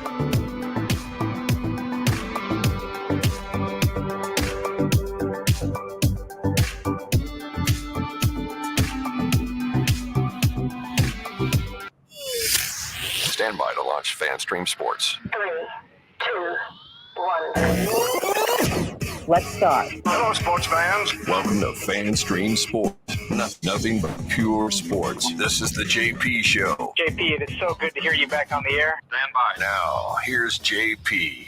Stand by to launch FanStream Sports. 3, 2, 1. Let's start. Hello, sports fans. Welcome to FanStream Sports. Nothing but pure sports. This is the JP Show. JP, it is so good to hear you back on the air. Stand by. Now, here's JP.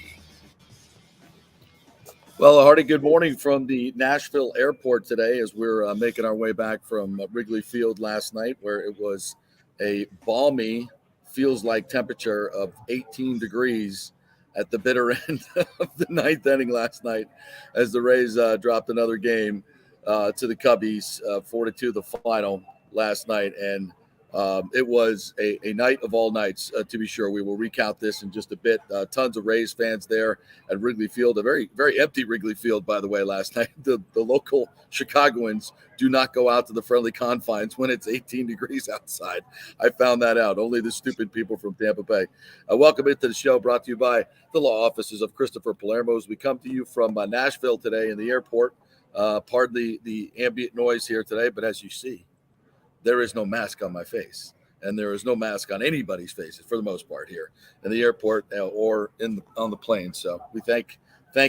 Well, a hearty good morning from the Nashville airport today as we're making our way back from Wrigley Field last night, where it was a balmy, feels like temperature of 18 degrees at the bitter end of the ninth inning last night as the Rays dropped another game to the Cubbies, 4-2 the final last night. And it was a night of all nights, to be sure. We will recount this in just a bit. Tons of Rays fans there at Wrigley Field, a very, very empty Wrigley Field, by the way, last night. The local Chicagoans do not go out to the friendly confines when it's 18 degrees outside. I found that out. Only the stupid people from Tampa Bay. Welcome into the show, brought to you by the law offices of Christopher Palermo. As we come to you from Nashville today in the airport. Pardon the ambient noise here today, but as you see, there is no mask on my face, and there is no mask on anybody's faces for the most part here in the airport or on the plane. So we thank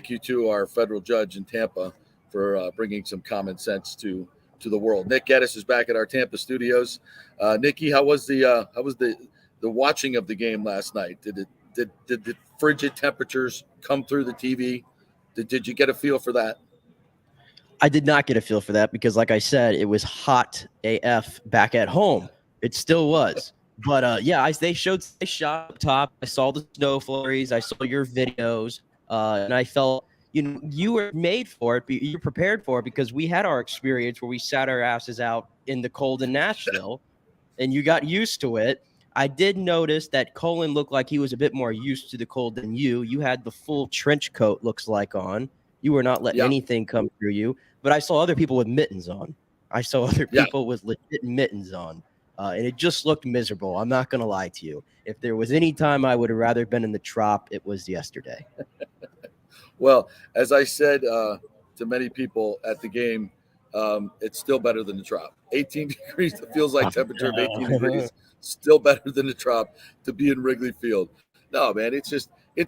you to our federal judge in Tampa for bringing some common sense to the world. Nick Geddes is back at our Tampa studios. Nicky, how was the watching of the game last night? Did the frigid temperatures come through the TV? Did you get a feel for that? I did not get a feel for that because, like I said, it was hot AF back at home. It still was. But, they shot up top. I saw the snow flurries. I saw your videos. And I felt, you were made for it. You're prepared for it because we had our experience where we sat our asses out in the cold in Nashville, and you got used to it. I did notice that Colin looked like he was a bit more used to the cold than you. You had the full trench coat, looks like, on. You were not letting anything come through you. But I saw other people with mittens on. I saw other people with legit mittens on. And it just looked miserable. I'm not going to lie to you. If there was any time I would have rather been in the Trop, it was yesterday. Well, as I said to many people at the game, it's still better than the Trop. 18 degrees, it feels like temperature of 18 degrees, still better than the Trop to be in Wrigley Field. No, man, it's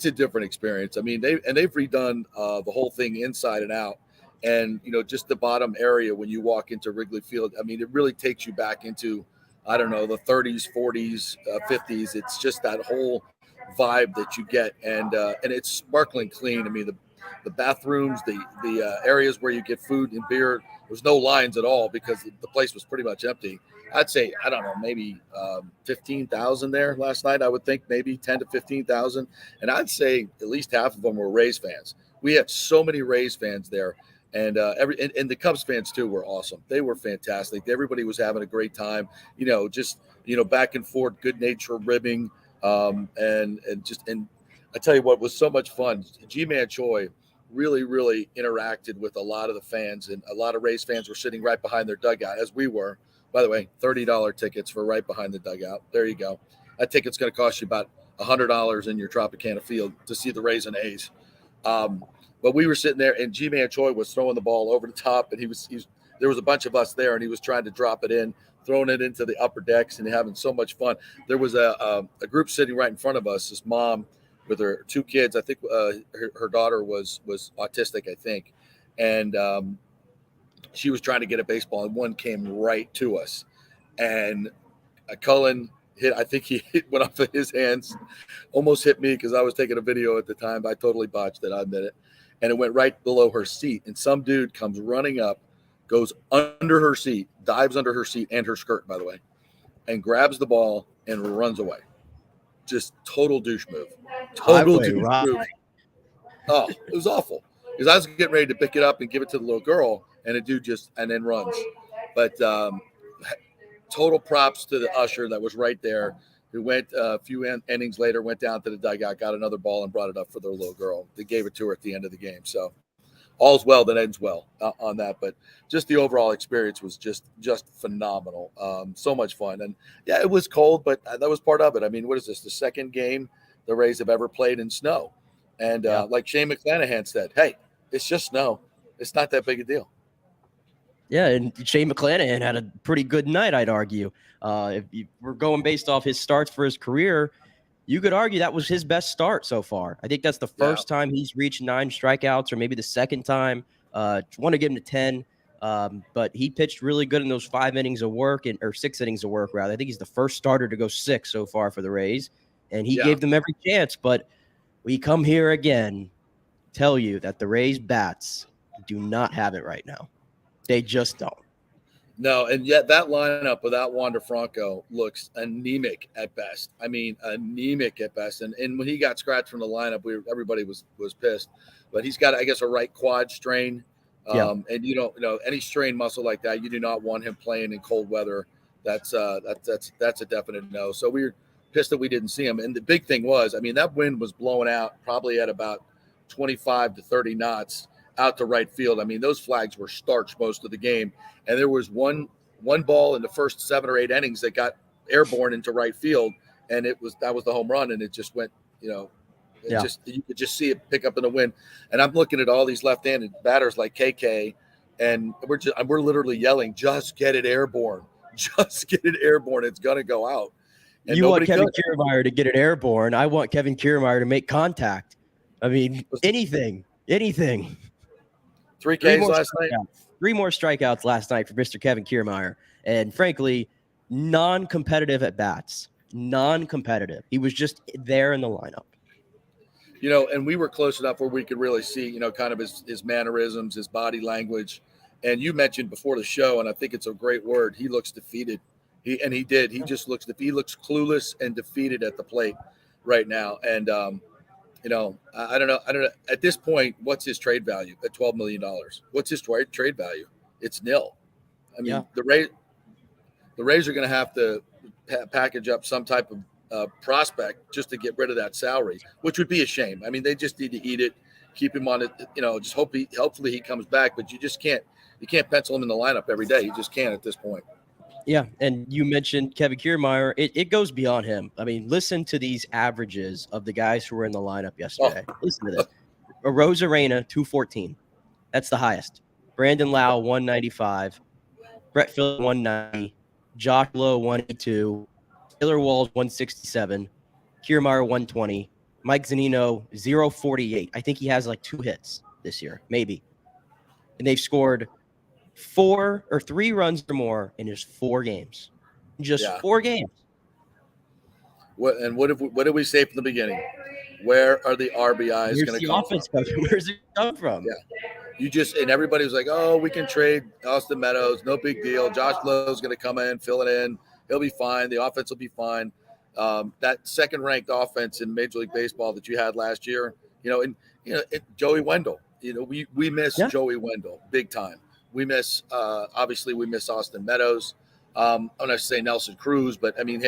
a different experience. I mean, they've redone the whole thing inside and out. And, just the bottom area when you walk into Wrigley Field, I mean, it really takes you back into, I don't know, the 30s, 40s, 50s. It's just that whole vibe that you get. And it's sparkling clean. I mean, the bathrooms, the areas where you get food and beer, there's no lines at all because the place was pretty much empty. I'd say, I don't know, maybe 15,000 there last night. I would think maybe 10 to 15,000. And I'd say at least half of them were Rays fans. We had so many Rays fans there. And and the Cubs fans too were awesome. They were fantastic. Everybody was having a great time. Back and forth, good nature ribbing, and I tell you what was so much fun. G-Man Choi really, really interacted with a lot of the fans, and a lot of Rays fans were sitting right behind their dugout, as we were. By the way, $30 tickets for right behind the dugout. There you go. That ticket's going to cost you about $100 in your Tropicana Field to see the Rays and A's. But we were sitting there, and G-Man Choi was throwing the ball over the top, and there was a bunch of us there, and he was trying to drop it in, throwing it into the upper decks, and having so much fun. There was a group sitting right in front of us, this mom with her two kids. I think her daughter was autistic, I think, and she was trying to get a baseball, and one came right to us, and Cullen hit. I think went off of his hands, almost hit me because I was taking a video at the time. I totally botched it. I admit it. And it went right below her seat. And some dude comes running up, goes under her seat, dives under her seat and her skirt, by the way, and grabs the ball and runs away. Just total douche move. Total douche move. Oh, it was awful. Because I was getting ready to pick it up and give it to the little girl, and the dude and then runs. But total props to the usher that was right there, who went a few innings later, went down to the dugout, got another ball, and brought it up for their little girl. They gave it to her at the end of the game. So all's well that ends well on that. But just the overall experience was just phenomenal. So much fun. And, yeah, it was cold, but that was part of it. I mean, what is this, the second game the Rays have ever played in snow. And like Shane McClanahan said, hey, it's just snow. It's not that big a deal. Yeah, and Shane McClanahan had a pretty good night, I'd argue. If we're going based off his starts for his career, you could argue that was his best start so far. I think that's the first time he's reached 9 strikeouts, or maybe the second time. Want to give him to 10, but he pitched really good in those 5 innings of work, or 6 innings of work, rather. I think he's the first starter to go 6 so far for the Rays, and he gave them every chance. But we come here again, tell you that the Rays bats do not have it right now. They just don't. No, and yet that lineup without Wander Franco looks anemic at best. I mean, anemic at best. And when he got scratched from the lineup, everybody was pissed. But he's got, I guess, a right quad strain. And you don't any strained muscle like that, you do not want him playing in cold weather. That's a definite no. So we were pissed that we didn't see him. And the big thing was, I mean, that wind was blowing out probably at about 25 to 30 knots out to right field. I mean, those flags were starched most of the game. And there was one ball in the first 7 or 8 innings that got airborne into right field, and that was the home run, and it just went, you could just see it pick up in the wind. And I'm looking at all these left-handed batters like KK, and we're literally yelling, "Just get it airborne! Just get it airborne! It's gonna go out." And you want Kevin Kiermaier to get it airborne. I want Kevin Kiermaier to make contact. I mean, anything. 3 Ks last night. 3 more strikeouts last night for Mr. Kevin Kiermaier. And frankly, non-competitive at bats. Non-competitive. He was just there in the lineup. And we were close enough where we could really see, kind of his mannerisms, his body language. And you mentioned before the show, and I think it's a great word, he looks defeated. He did. He just looks clueless and defeated at the plate right now. And I don't know. At this point, what's his trade value at $12 million? What's his trade value? It's nil. I mean, the Rays are going to have to package up some type of prospect just to get rid of that salary, which would be a shame. I mean, they just need to eat it, keep him on it. Just hopefully he comes back, but you can't pencil him in the lineup every day. You just can't at this point. Yeah, and you mentioned Kevin Kiermaier. It goes beyond him. I mean, listen to these averages of the guys who were in the lineup yesterday. Listen to this. Arozarena, 214. That's the highest. Brandon Lau, 195. Brett Phillips, 190. Josh Lowe, 182. Taylor Walls, 167. Kiermaier, 120. Mike Zunino, 048. I think he has like 2 hits this year, maybe. And they've scored 4 or 3 runs or more in just 4 games. Just 4 games. What did we say from the beginning? Where are the RBIs going to come from? Where's it come from? Yeah. And everybody was like, oh, we can trade Austin Meadows. No big deal. Josh Lowe's going to come in, fill it in. He'll be fine. The offense will be fine. That second-ranked offense in Major League Baseball that you had last year, Joey Wendell. We miss Joey Wendell big time. We miss obviously we miss Austin Meadows. I'm not to say Nelson Cruz, but I mean,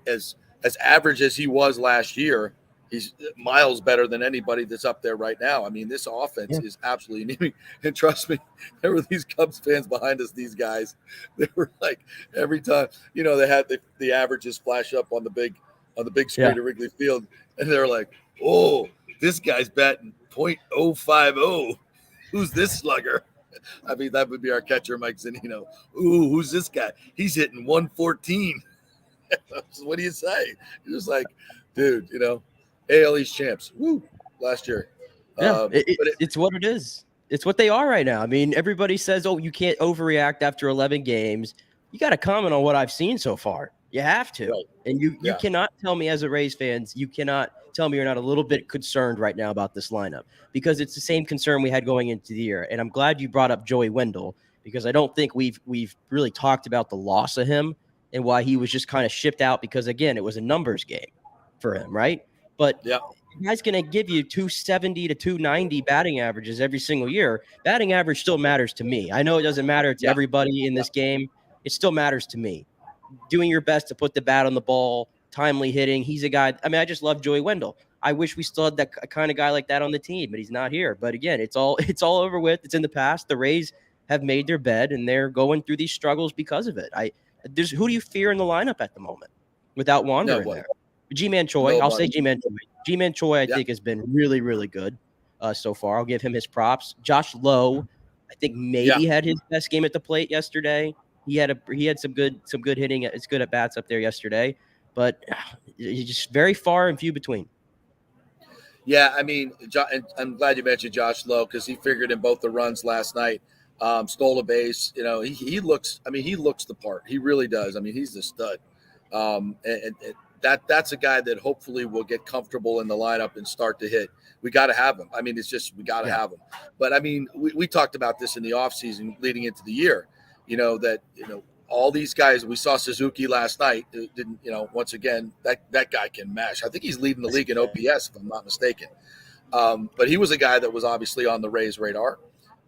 as average as he was last year, he's miles better than anybody that's up there right now. I mean, this offense is absolutely anemic. And trust me, there were these Cubs fans behind us. These guys, they were like every time they had the averages flash up on the big screen at Wrigley Field, and they're like, "Oh, this guy's batting .050. Who's this slugger?" I mean, that would be our catcher, Mike Zunino. Ooh, who's this guy? He's hitting 114. What do you say? You're just like, dude, AL East champs. Woo, last year. Yeah, it's what it is. It's what they are right now. I mean, everybody says, oh, you can't overreact after 11 games. You got to comment on what I've seen so far. You have to. Right. And you cannot tell me as a Rays fans, you cannot tell me you're not a little bit concerned right now about this lineup, because it's the same concern we had going into the year. And I'm glad you brought up Joey Wendell, because I don't think we've really talked about the loss of him and why he was just kind of shipped out, because, again, it was a numbers game for him, right? But the guy's going to give you 270 to 290 batting averages every single year. Batting average still matters to me. I know it doesn't matter to everybody in this game. It still matters to me. Doing your best to put the bat on the ball, timely hitting. He's a guy. I mean, I just love Joey Wendell. I wish we still had that kind of guy like that on the team, but he's not here. But again, it's all over with. It's in the past. The Rays have made their bed, and they're going through these struggles because of it. Who do you fear in the lineup at the moment without Wander in there? G-Man Choi. No I'll say money. G-Man Choi. G-Man Choi, I think, has been really, really good so far. I'll give him his props. Josh Lowe, I think maybe had his best game at the plate yesterday. He had some good hitting. It's good at bats up there yesterday, but he's just very far and few between. Yeah, I mean, and I'm glad you mentioned Josh Lowe because he figured in both the runs last night, stole a base. You know, he looks. I mean, he looks the part. He really does. I mean, he's the stud. And that's a guy that hopefully will get comfortable in the lineup and start to hit. We got to have him. I mean, it's just we got to have him. But I mean, we talked about this in the offseason leading into the year. You know that all these guys. We saw Suzuki last night. Didn't once again that guy can mash. I think he's leading the league in OPS if I'm not mistaken. But he was a guy that was obviously on the Rays' radar.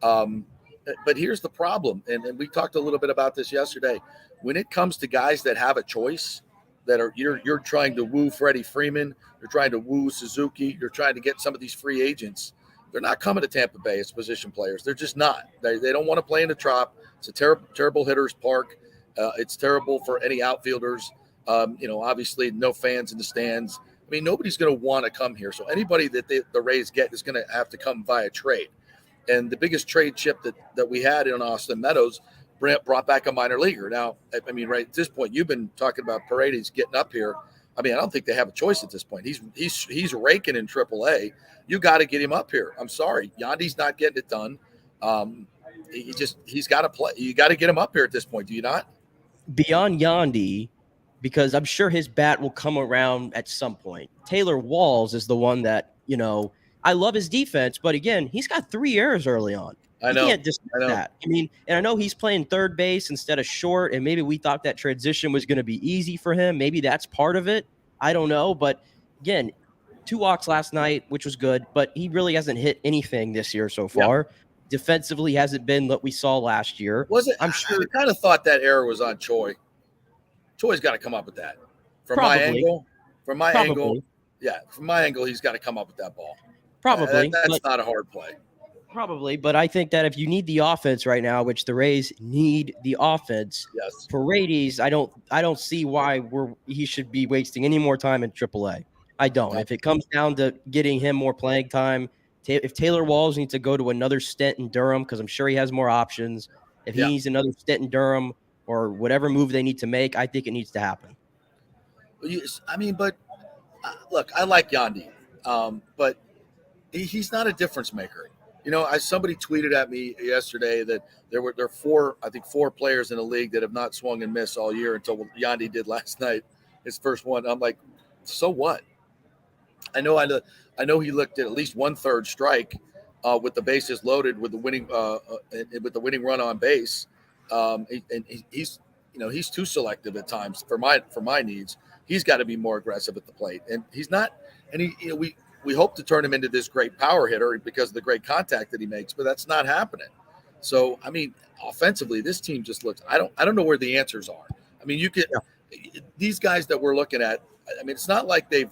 But here's the problem, and we talked a little bit about this yesterday. When it comes to guys that have a choice, that are you're trying to woo Freddie Freeman, you're trying to woo Suzuki, you're trying to get some of these free agents. They're not coming to Tampa Bay as position players. They're just not. They don't want to play in the Trop. It's a terrible hitter's park. It's terrible for any outfielders. Obviously no fans in the stands. I mean, nobody's going to want to come here. So anybody that the Rays get is going to have to come via trade. And the biggest trade chip that we had in Austin Meadows brought back a minor leaguer. Now, I mean, right at this point, you've been talking about Paredes getting up here. I mean, I don't think they have a choice at this point. He's raking in AAA. You got to get him up here. I'm sorry, Yandy's not getting it done. He's got to play. You got to get him up here at this point. Do you not? Beyond Yandy, because I'm sure his bat will come around at some point. Taylor Walls is the one that I love his defense, but again, he's got 3 errors early on. I know. You can't dismiss that. I mean, and I know he's playing third base instead of short, and maybe we thought that transition was going to be easy for him. Maybe that's part of it. I don't know. But again, 2 walks last night, which was good, but he really hasn't hit anything this year so far. Yeah. Defensively hasn't been what we saw last year. Was it? I'm sure. I kind of thought that error was on Choi. Choi's got to come up with that. From my angle, he's got to come up with that ball. Probably. That's not a hard play. Probably, but I think that if you need the offense right now, which the Rays need the offense, yes. Paredes, I don't see why he should be wasting any more time in AAA. I don't. Yeah. If it comes down to getting him more playing time, if Taylor Walls needs to go to another stint in Durham, because I'm sure he has more options. If he needs another stint in Durham or whatever move they need to make, I think it needs to happen. I mean, but look, I like Yandy, but he's not a difference maker. Somebody tweeted at me yesterday that there are 4 players in the league that have not swung and missed all year until Yandy did last night, his first one. I'm like, so what? I know he looked at least 1/3 strike with the bases loaded with the winning run on base. And he's too selective at times for my needs. He's got to be more aggressive at the plate, and he's not. And we hope to turn him into this great power hitter because of the great contact that he makes, but that's not happening. So, I mean, offensively, this team just looks. I don't know where the answers are. I mean, these guys that we're looking at. I mean, it's not like they've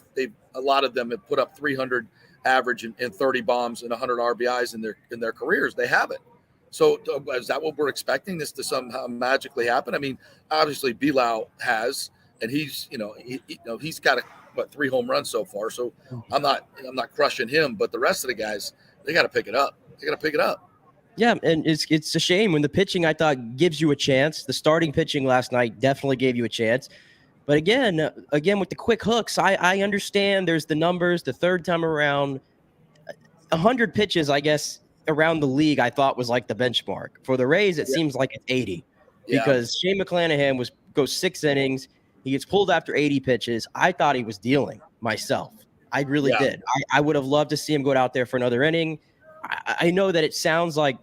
a lot of them have put up 300 average and 30 bombs and 100 RBIs in their careers. They haven't. So, is that what we're expecting this to somehow magically happen? I mean, obviously, Bilal has, and he's got 3 home runs so far. So I'm not crushing him, but the rest of the guys, they got to pick it up. Yeah, and it's a shame when the pitching I thought gives you a chance. The starting pitching last night definitely gave you a chance. But again with the quick hooks, I understand there's the numbers. The third time around, 100 pitches, I guess, around the league I thought was like the benchmark. For the Rays, it seems like it's 80 because Shane McClanahan goes 6 innings. He gets pulled after 80 pitches. I thought he was dealing myself. I really did. I would have loved to see him go out there for another inning. I know that it sounds like,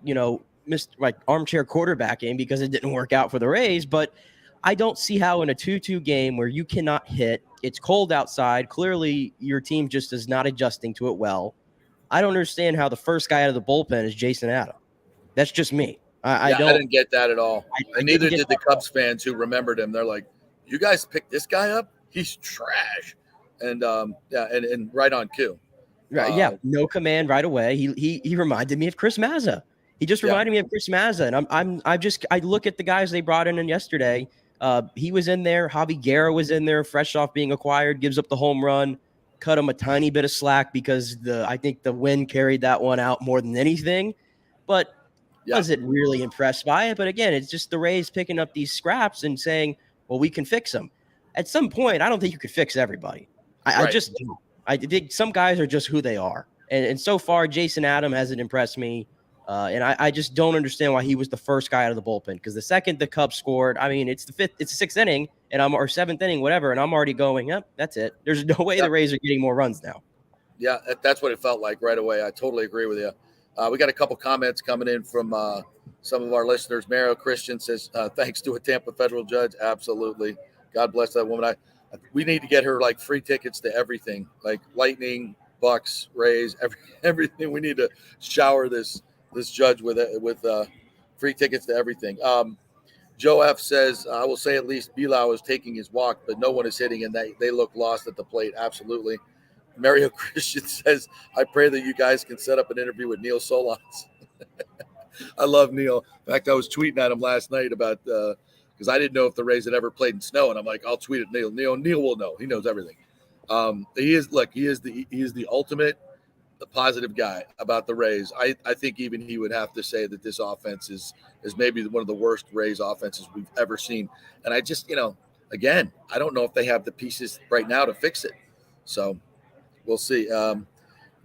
like armchair quarterbacking because it didn't work out for the Rays, but I don't see how in a 2-2 game where you cannot hit, it's cold outside, clearly your team just is not adjusting to it well. I don't understand how the first guy out of the bullpen is Jason Adam. That's just me. I didn't get that at all. And neither did the Cubs fans who remembered him. They're like, you guys picked this guy up? He's trash. And and right on cue. Right, no command right away. He reminded me of Chris Mazza. He just reminded me of Chris Mazza. And I look at the guys they brought in yesterday. He was in there. Javi Guerra was in there, fresh off being acquired, gives up the home run, cut him a tiny bit of slack because I think the wind carried that one out more than anything. But wasn't really impressed by it. But again, it's just the Rays picking up these scraps and saying, well, we can fix them. At some point, I don't think you could fix everybody. I just do. I think some guys are just who they are. And so far, Jason Adam hasn't impressed me. And I just don't understand why he was the first guy out of the bullpen. Because the second the Cubs scored, I mean, it's the sixth inning, or seventh inning, whatever, and I'm already going, yep, that's it. There's no way the Rays are getting more runs now. Yeah, that's what it felt like right away. I totally agree with you. We got a couple comments coming in from some of our listeners. Mario Christian says, thanks to a Tampa federal judge. Absolutely. God bless that woman. We need to get her like free tickets to everything, like Lightning, Bucks, Rays, everything. We need to shower this judge with free tickets to everything. Joe F says, I will say at least Bilal is taking his walk, but no one is hitting, and they look lost at the plate. Absolutely. Mario Christian says, I pray that you guys can set up an interview with Neil Solondz. I love Neil. In fact, I was tweeting at him last night about because I didn't know if the Rays had ever played in snow, and I'm like, I'll tweet at Neil. Neil will know. He knows everything. He is the ultimate positive guy about the Rays. I think even he would have to say that this offense is maybe one of the worst Rays offenses we've ever seen. And I just, again, I don't know if they have the pieces right now to fix it. So we'll see.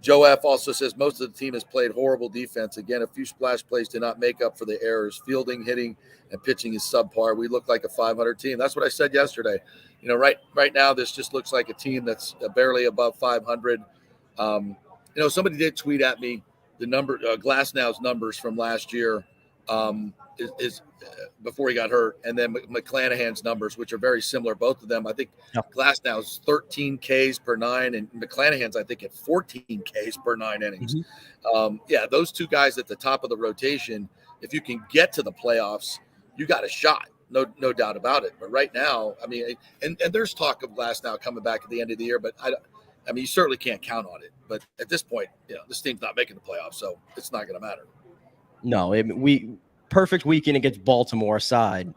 Joe F. also says most of the team has played horrible defense. Again, a few splash plays did not make up for the errors. Fielding, hitting, and pitching is subpar. We look like a 500 team. That's what I said yesterday. Right now, this just looks like a team that's barely above 500. Somebody did tweet at me the number Glasnow's numbers from last year is before he got hurt, and then McClanahan's numbers, which are very similar, both of them. I think Glasnow's 13 Ks per 9, and McClanahan's I think at 14 Ks per 9 innings. Mm-hmm. Those two guys at the top of the rotation. If you can get to the playoffs, you got a shot, no doubt about it. But right now, I mean, and there's talk of Glasnow coming back at the end of the year, but I mean, you certainly can't count on it. But at this point, this team's not making the playoffs, so it's not going to matter. No, perfect weekend against Baltimore aside.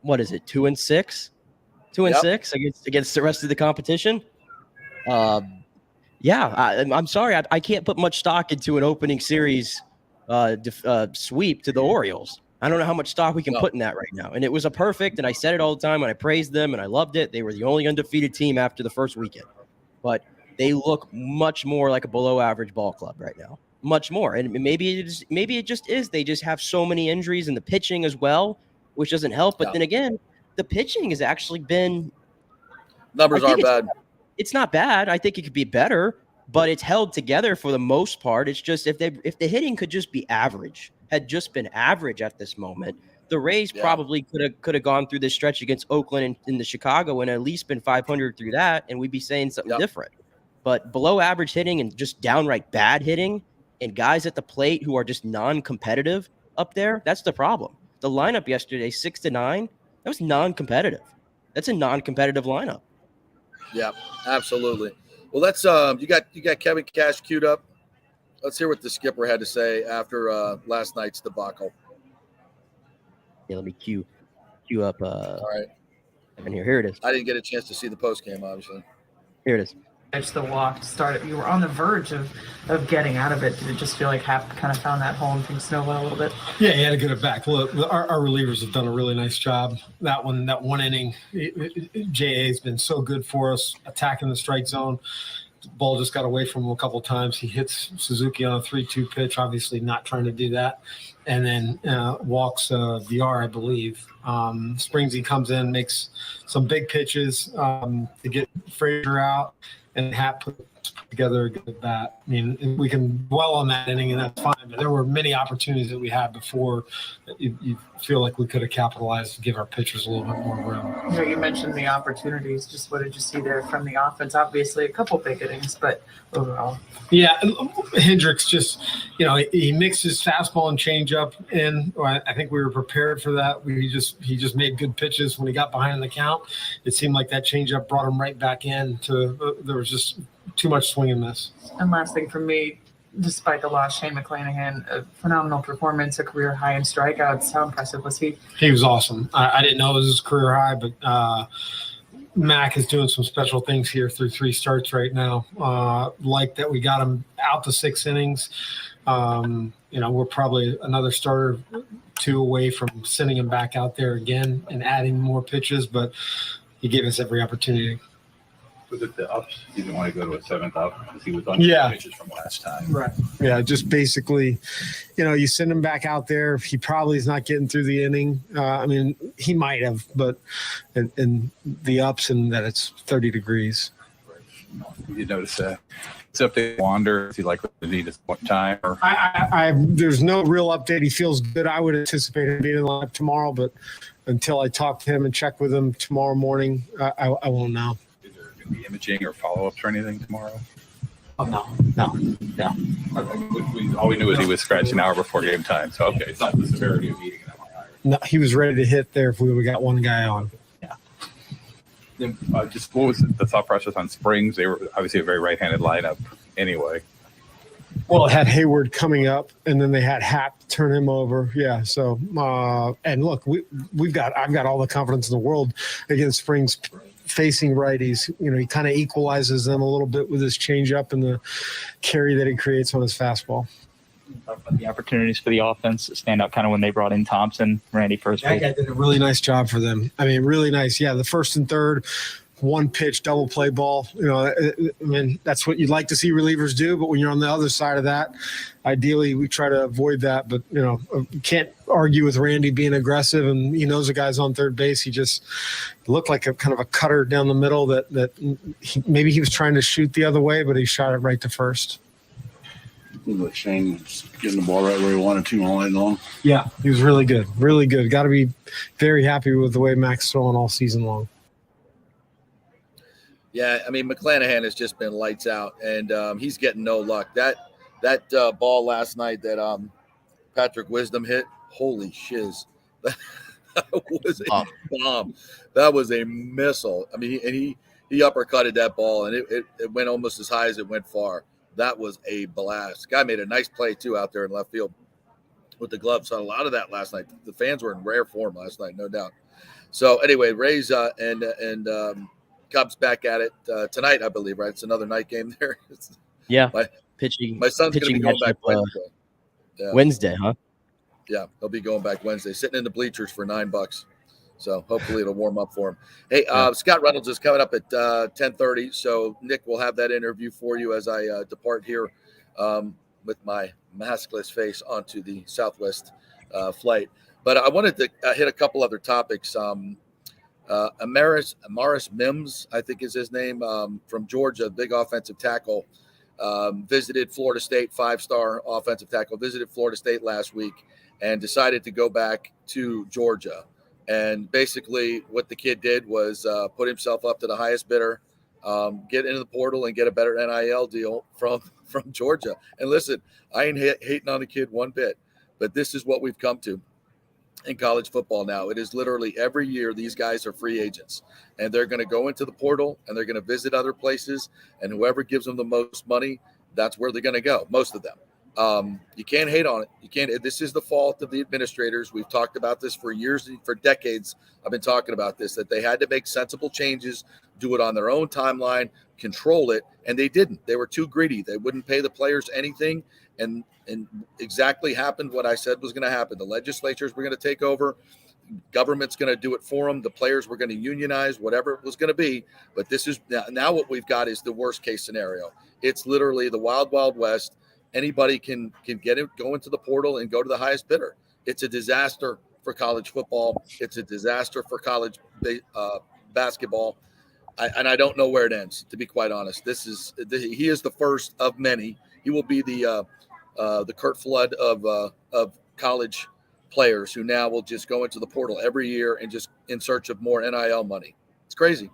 What is it? 2-6, 2-6 against the rest of the competition. I'm sorry, I can't put much stock into an opening series sweep to the Orioles. I don't know how much stock we can put in that right now. And it was a perfect, and I said it all the time, and I praised them, and I loved it. They were the only undefeated team after the first weekend. But they look much more like a below-average ball club right now. Much more. And maybe it just is. They just have so many injuries, and the pitching as well, which doesn't help. But then again, the pitching has actually been – numbers aren't bad. It's not bad. I think it could be better, but it's held together for the most part. It's just if the hitting could just be average, had just been average at this moment, the Rays probably could have gone through this stretch against Oakland and in the Chicago and at least been 500 through that, and we'd be saying something different. But below average hitting and just downright bad hitting and guys at the plate who are just non-competitive up there, that's the problem. The lineup yesterday, 6-9, that was non-competitive. That's a non-competitive lineup. Yeah, absolutely. Well, let's you got Kevin Cash queued up. Let's hear what the skipper had to say after last night's debacle. Yeah, let me queue up. All right. Here it is. I didn't get a chance to see the post game, obviously. Here it is. The walk started. You were on the verge of getting out of it. Did it just feel like Hap kind of found that hole and things snowballed a little bit? Yeah, he had to get it back. Look, our relievers have done a really nice job. That one inning, JA has been so good for us, attacking the strike zone. The ball just got away from him a couple of times. He hits Suzuki on a 3-2 pitch, obviously not trying to do that. And then walks VR, I believe. Springsy comes in, makes some big pitches to get Frazier out. And Hap put together a good bat. I mean, we can dwell on that inning, and that's fine. But there were many opportunities that we had before that you feel like we could have capitalized to give our pitchers a little bit more room. You mentioned the opportunities. Just what did you see there from the offense? Obviously, a couple big innings, but overall. Yeah, Hendricks just, he mixed his fastball and changeup in. I think we were prepared for that. He just made good pitches when he got behind in the count. It seemed like that changeup brought him right back in. There was just too much swing and miss. And last thing from me, despite the loss, Shane McClanahan, a phenomenal performance, a career high in strikeouts. How impressive was he? He was awesome. I didn't know it was his career high, but Mac is doing some special things here through 3 starts right now. Like that we got him out to 6 innings. We're probably another starter 2 away from sending him back out there again and adding more pitches, but he gave us every opportunity. Was it the ups? You didn't want to go to a 7th up because he was on pitches from last time. Right. Yeah, just basically, you send him back out there. He probably is not getting through the inning. He might have, but in the ups and that it's 30 degrees. You did notice that. It's up to Wander. Is he likely to need his time? Or? There's no real update. He feels good. I would anticipate him being in the lineup tomorrow, but until I talk to him and check with him tomorrow morning, I won't know. Is there going to be imaging or follow-ups or anything tomorrow? Oh, no. All we knew was he was scratched an hour before game time. So, okay, it's not the severity of eating an MRI. No, he was ready to hit there if we got one guy on. Then, just what was the thought process on Springs? They were obviously a very right-handed lineup anyway. Well, it had Hayward coming up, and then they had Happ turn him over. Yeah. So, and look, I've got all the confidence in the world against Springs facing righties. He kind of equalizes them a little bit with his changeup and the carry that he creates on his fastball. The opportunities for the offense stand out kind of when they brought in Thompson, Randy first. That guy did a really nice job for them. Really nice. Yeah, the first and third, 1 pitch, double play ball. That's what you'd like to see relievers do. But when you're on the other side of that, ideally we try to avoid that. But, you can't argue with Randy being aggressive, and he knows the guy's on third base. He just looked like a kind of a cutter down the middle that maybe he was trying to shoot the other way, but he shot it right to first. Like Shane was getting the ball right where he wanted to all night long. Yeah, he was really good. Really good. Got to be very happy with the way Mac's throwing all season long. Yeah, McClanahan has just been lights out, and he's getting no luck. That ball last night that Patrick Wisdom hit, holy shiz. That was a bomb. That was a missile. He uppercutted that ball, and it went almost as high as it went far. That was a blast. Guy made a nice play, too, out there in left field with the gloves. Saw a lot of that last night. The fans were in rare form last night, no doubt. So, anyway, Rays and Cubs back at it tonight, I believe, right? It's another night game there. Yeah. Pitching. My son's going to be going back Wednesday. Wednesday, huh? Yeah, he'll be going back Wednesday, sitting in the bleachers for $9. So hopefully it'll warm up for him. Hey, Scott Reynolds is coming up at 10:30. So Nick will have that interview for you as I depart here with my maskless face onto the Southwest flight. But I wanted to hit a couple other topics. Amaris Mims, I think is his name, from Georgia, big offensive tackle, visited Florida State, 5-star offensive tackle, visited Florida State last week and decided to go back to Georgia. And basically what the kid did was put himself up to the highest bidder, get into the portal and get a better NIL deal from Georgia. And listen, I ain't hating on the kid one bit, but this is what we've come to in college football now. It is literally every year these guys are free agents, and they're going to go into the portal and they're going to visit other places, and whoever gives them the most money, that's where they're going to go, most of them. You can't hate on it. You can't. This is the fault of the administrators. We've talked about this for years, for decades. I've been talking about this, that they had to make sensible changes, do it on their own timeline, control it, and they didn't. They were too greedy. They wouldn't pay the players anything, and exactly happened what I said was going to happen. The legislatures were going to take over. Government's going to do it for them. The players were going to unionize, whatever it was going to be. But this is now what we've got is the worst case scenario. It's literally the wild, wild west. Anybody can get it, go into the portal and go to the highest bidder. It's a disaster for college football. It's a disaster for college basketball. I don't know where it ends, to be quite honest. He is the first of many. He will be the Kurt Flood of college players who now will just go into the portal every year and just in search of more NIL money. It's crazy,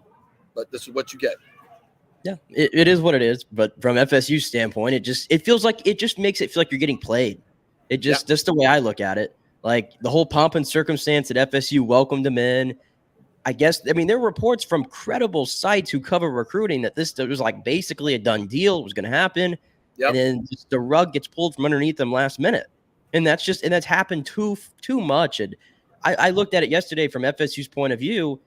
but this is what you get. Yeah, it is what it is. But from FSU's standpoint, it just makes it feel like you're getting played. That's the way I look at it. Like the whole pomp and circumstance that FSU welcomed him in. There were reports from credible sites who cover recruiting that this was like basically a done deal. It was going to happen. and then just the rug gets pulled from underneath them last minute. And that's happened too much. And I looked at it yesterday from FSU's point of view.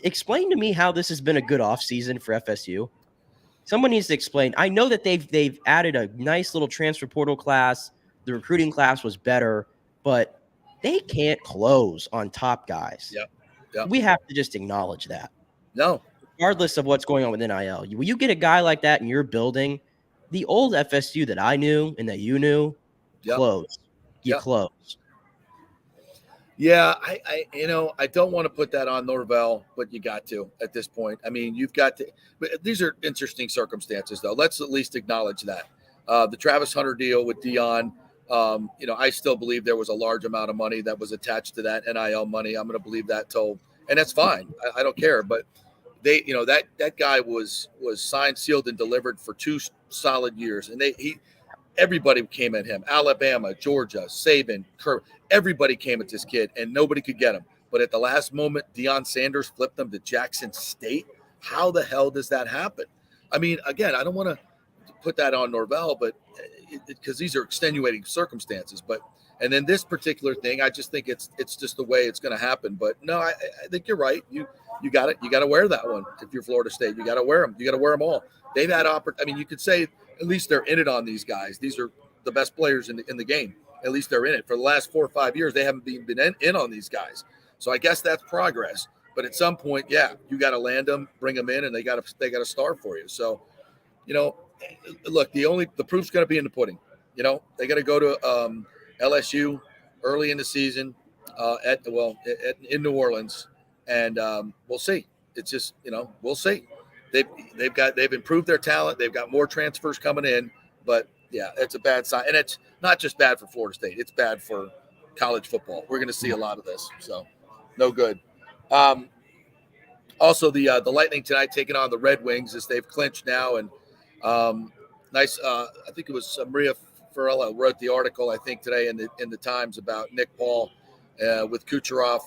Explain to me how this has been a good offseason for FSU. Someone needs to explain. I know that they've added a nice little transfer portal class. The recruiting class was better, but they can't close on top guys. Yep. We have to just acknowledge that. No. Regardless of what's going on with NIL. When you get a guy like that in your building, the old FSU that I knew and that you knew, closed. You close. Yeah, I don't want to put that on Norvell, but you got to at this point. I mean, you've got to. But these are interesting circumstances, though. Let's at least acknowledge that. The Travis Hunter deal with Dion, I still believe there was a large amount of money that was attached to that NIL money. I'm going to believe that and that's fine. I don't care. But they, that guy was signed, sealed, and delivered for 2 solid years, and everybody came at him. Alabama, Georgia, Saban, Kerr. Everybody came at this kid, and nobody could get him. But at the last moment, Deion Sanders flipped them to Jackson State. How the hell does that happen? I mean, again, I don't want to put that on Norvell, but because these are extenuating circumstances. And then this particular thing, I just think it's just the way it's going to happen. But no, I think you're right. You got it. You got to wear that one if you're Florida State. You got to wear them. You got to wear them all. They've had you could say at least they're in it on these guys. These are the best players in the game. At least they're in it. For the last 4 or 5 years, they haven't been in on these guys. So I guess that's progress. But at some point, you got to land them, bring them in, and they got to start for you. So, look, the proof's going to be in the pudding. They got to go to LSU early in the season in New Orleans, and we'll see. It's just we'll see. They've improved their talent. They've got more transfers coming in, but yeah, it's a bad sign, and it's not just bad for Florida State. It's bad for college football. We're going to see a lot of this, so no good. Also, the Lightning tonight taking on the Red Wings as they've clinched now, and nice. I think it was Maria Farella wrote the article I think today in the Times about Nick Paul with Kucherov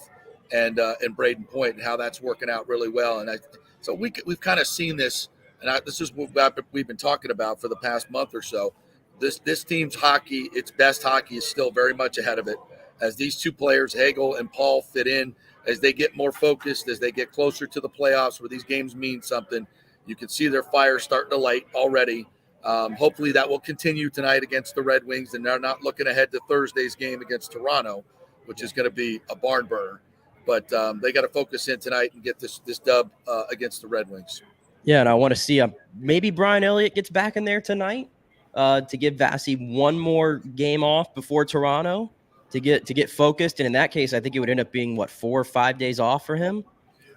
and Braden Point and how that's working out really well, and so we've kind of seen this, and this is what we've been talking about for the past month or so. This team's hockey, its best hockey, is still very much ahead of it. As these two players, Hagel and Paul, fit in, as they get more focused, as they get closer to the playoffs where these games mean something, you can see their fire starting to light already. Hopefully that will continue tonight against the Red Wings, and they're not looking ahead to Thursday's game against Toronto, which is going to be a barn burner. But they got to focus in tonight and get this dub against the Red Wings. Yeah, and I want to see maybe Brian Elliott gets back in there tonight to give Vasi one more game off before Toronto to get focused. And in that case, I think it would end up being 4 or 5 days off for him.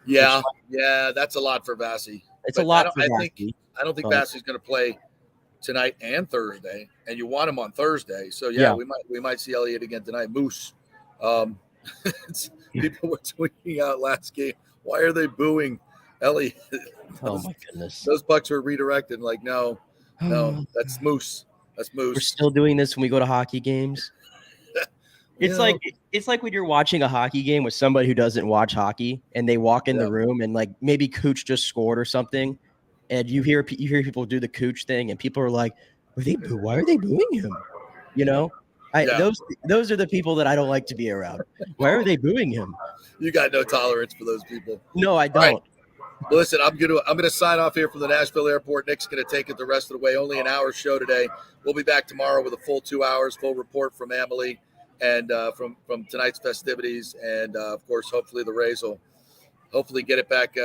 Yeah, that's a lot for Vasi. It's a lot for Vasi. I don't think Vasi's going to play tonight and Thursday, and you want him on Thursday. So we might see Elliott again tonight. Moose. People were tweeting out last game. Why are they booing Elliott? Oh my goodness! Those Bucks were redirected. Like, no, that's Moose. That's Moose. We're still doing this when we go to hockey games. It's like when you're watching a hockey game with somebody who doesn't watch hockey, and they walk in the room, and like maybe Cooch just scored or something, and you hear people do the Cooch thing, and people are like, "Why are they booing him?" Those are the people that I don't like to be around. Why are they booing him? You got no tolerance for those people. No, I don't. Right. Well, listen, I'm gonna sign off here from the Nashville airport. Nick's gonna take it the rest of the way. Only an hour show today. We'll be back tomorrow with a full 2 hours, full report from Emily and from tonight's festivities. And of course, hopefully the Rays will hopefully get it back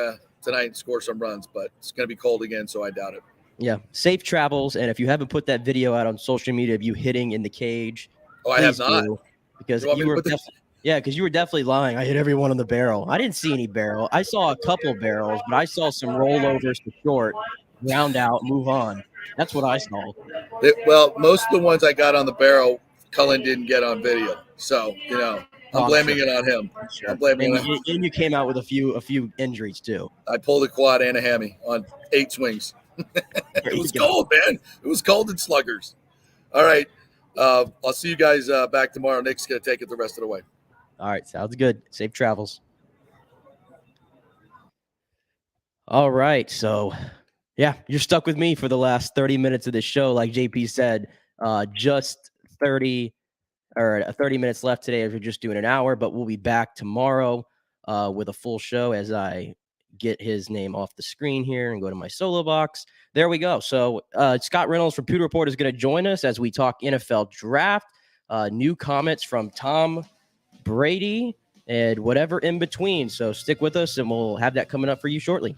tonight and score some runs. But it's gonna be cold again, so I doubt it. Yeah, safe travels. And if you haven't put that video out on social media of you hitting in the cage, I have not. Because you were definitely lying. I hit everyone on the barrel. I didn't see any barrel. I saw a couple barrels, but I saw some rollovers to short, round out, move on. That's what I saw. Most of the ones I got on the barrel, Cullen didn't get on video. So, I'm blaming it on him. Sure. I'm blaming it on him. And you came out with a few injuries too. I pulled a quad and a hammy on 8 swings. It was cold, man. It was cold in Sluggers. All right. I'll see you guys back tomorrow. Nick's going to take it the rest of the way. All right. Sounds good. Safe travels. All right. So Yeah, you're stuck with me for the last 30 minutes of this show. Like JP said, just 30 minutes left today as we're just doing an hour, but we'll be back tomorrow with a full show as I get his name off the screen here and go to my solo box. There we go. So Scott Reynolds from Pewter Report is going to join us as we talk NFL draft, new comments from Tom Brady, and whatever in between. So stick with us and we'll have that coming up for you shortly.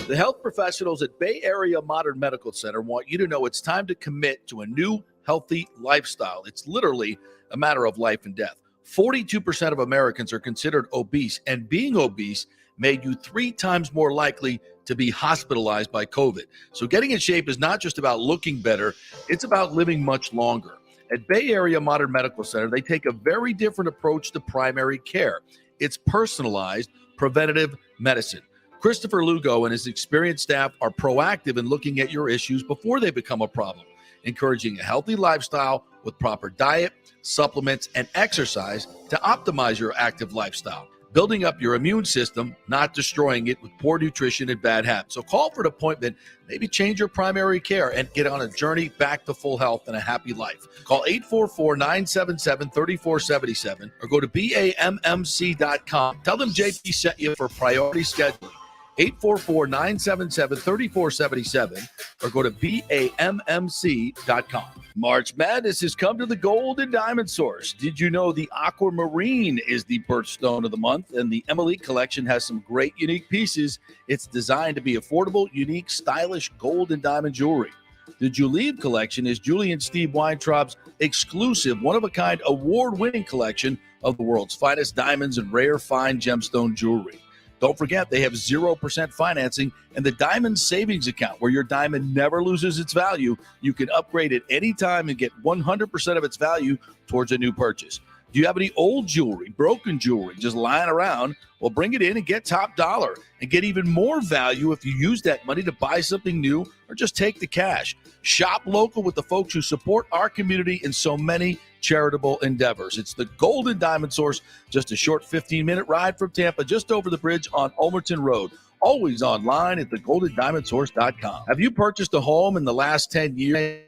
The health professionals at Bay Area Modern Medical Center want you to know it's time to commit to a new healthy lifestyle. It's literally a matter of life and death. 42% of Americans are considered obese, and being obese made you 3 times more likely to be hospitalized by COVID. So getting in shape is not just about looking better, it's about living much longer. At Bay Area Modern Medical Center, they take a very different approach to primary care. It's personalized preventative medicine. Christopher Lugo and his experienced staff are proactive in looking at your issues before they become a problem, encouraging a healthy lifestyle with proper diet, supplements, and exercise to optimize your active lifestyle, building up your immune system, not destroying it with poor nutrition and bad habits. So call for an appointment, maybe change your primary care, and get on a journey back to full health and a happy life. Call 844-977-3477 or go to BAMMC.com. Tell them JP sent you for priority scheduling. 844-977-3477 or go to BAMMC.com. March Madness has come to the Gold and Diamond Source. Did you know the Aquamarine is the birthstone of the month, and the Emily collection has some great unique pieces. It's designed to be affordable, unique, stylish gold and diamond jewelry. The Julieve collection is Julie and Steve Weintraub's exclusive, one-of-a-kind, award-winning collection of the world's finest diamonds and rare fine gemstone jewelry. Don't forget, they have 0% financing and the Diamond Savings Account, where your diamond never loses its value. You can upgrade it anytime and get 100% of its value towards a new purchase. Do you have any old jewelry, broken jewelry, just lying around? Well, bring it in and get top dollar and get even more value if you use that money to buy something new or just take the cash. Shop local with the folks who support our community in so many charitable endeavors. It's the Golden Diamond Source, just a short 15-minute ride from Tampa, just over the bridge on Ulmerton Road. Always online at thegoldendiamondsource.com. Have you purchased a home in the last 10 years?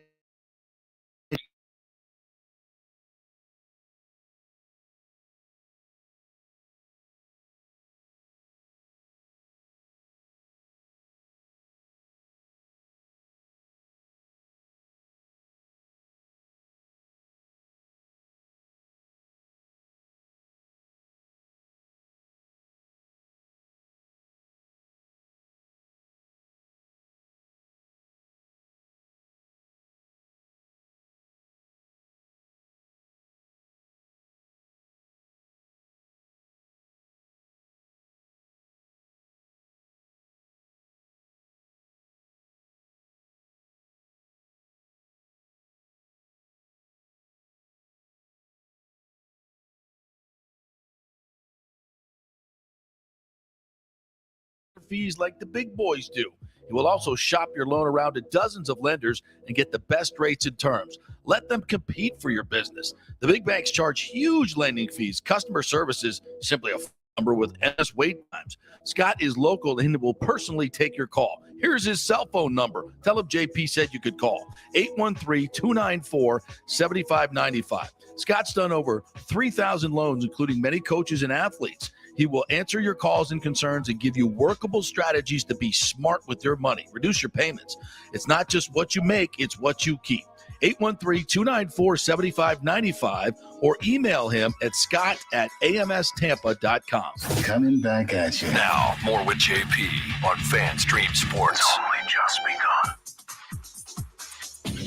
Fees like the big boys do. You will also shop your loan around to dozens of lenders and get the best rates and terms. Let them compete for your business. The big banks charge huge lending fees. Customer service is simply a number with endless wait times. Scott is local and will personally take your call. Here's his cell phone number. Tell him JP said you could call. 813-294-7595. Scott's done over 3,000 loans, including many coaches and athletes. He will answer your calls and concerns and give you workable strategies to be smart with your money. Reduce your payments. It's not just what you make, it's what you keep. 813-294-7595 or email him at scott@amstampa.com. Coming back at you. Now, more with JP on FanStream Sports. It's only just begun.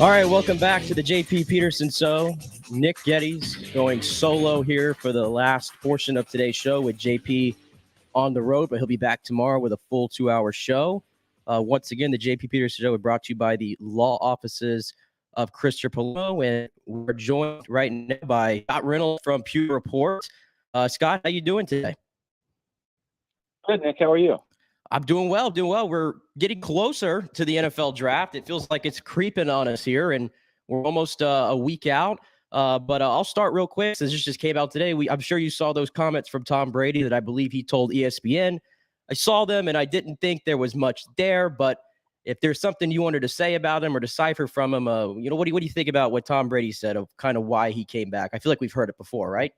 All right, welcome back to the JP Peterson Show. Nick Geddes going solo here for the last portion of today's show with JP on the road, but he'll be back tomorrow with a full 2-hour show. Once again, the JP Peterson Show is brought to you by the law offices of Christopher Palomo, and we're joined right now by Scott Reynolds from Pewter Report. Scott, how you doing today? Good, Nick. How are you? I'm doing well, We're getting closer to the NFL draft. It feels like it's creeping on us here, and we're almost a week out. But I'll start real quick since this just came out today. I'm sure you saw those comments from Tom Brady that I believe he told ESPN. I saw them and I didn't think there was much there, but if there's something you wanted to say about him or decipher from him, what do you think about what Tom Brady said of kind of why he came back? I feel like we've heard it before, right?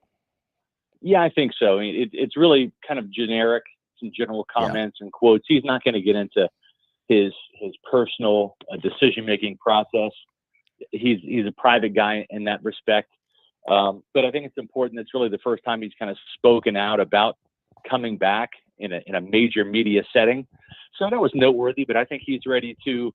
Yeah, I think so. I mean, it's really kind of generic, some general comments and quotes. He's not going to get into his personal decision-making process. He's a private guy in that respect. But I think it's important. It's really the first time he's kind of spoken out about coming back in a major media setting. So that was noteworthy, but I think he's ready to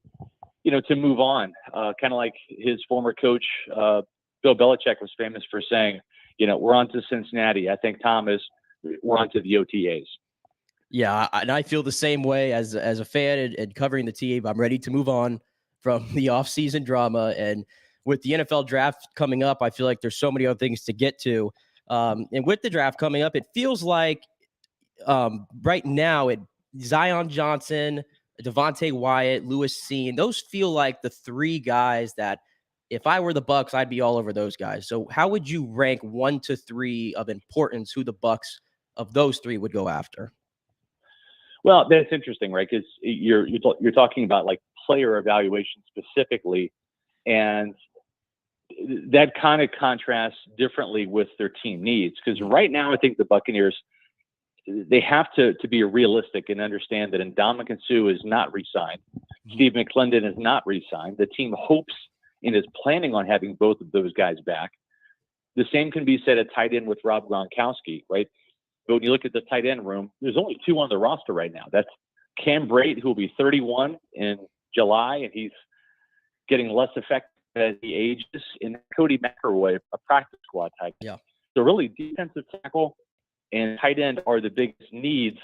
move on. Kind of like his former coach, Bill Belichick, was famous for saying, we're on to Cincinnati. I think we're on to the OTAs. Yeah, and I feel the same way as a fan and covering the team. I'm ready to move on from the offseason drama. And with the NFL draft coming up, I feel like there's so many other things to get to. And with the draft coming up, it feels like right now, Zion Johnson, Devontae Wyatt, Lewis Cine, those feel like the three guys that if I were the Bucs, I'd be all over those guys. So how would you rank 1 to 3 of importance who the Bucs of those three would go after? Well, that's interesting, right? Because you're talking about like player evaluation specifically, and that kind of contrasts differently with their team needs. Because right now, I think the Buccaneers, they have to be realistic and understand that Ndamukong Suh is not re-signed. Steve McClendon is not re-signed. The team hopes and is planning on having both of those guys back. The same can be said at tight end with Rob Gronkowski, right? But when you look at the tight end room, there's only 2 on the roster right now. That's Cam Brate, who will be 31 in July, and he's getting less effective as he ages, and Cody McElroy, a practice squad type. Yeah. So really, defensive tackle and tight end are the biggest needs.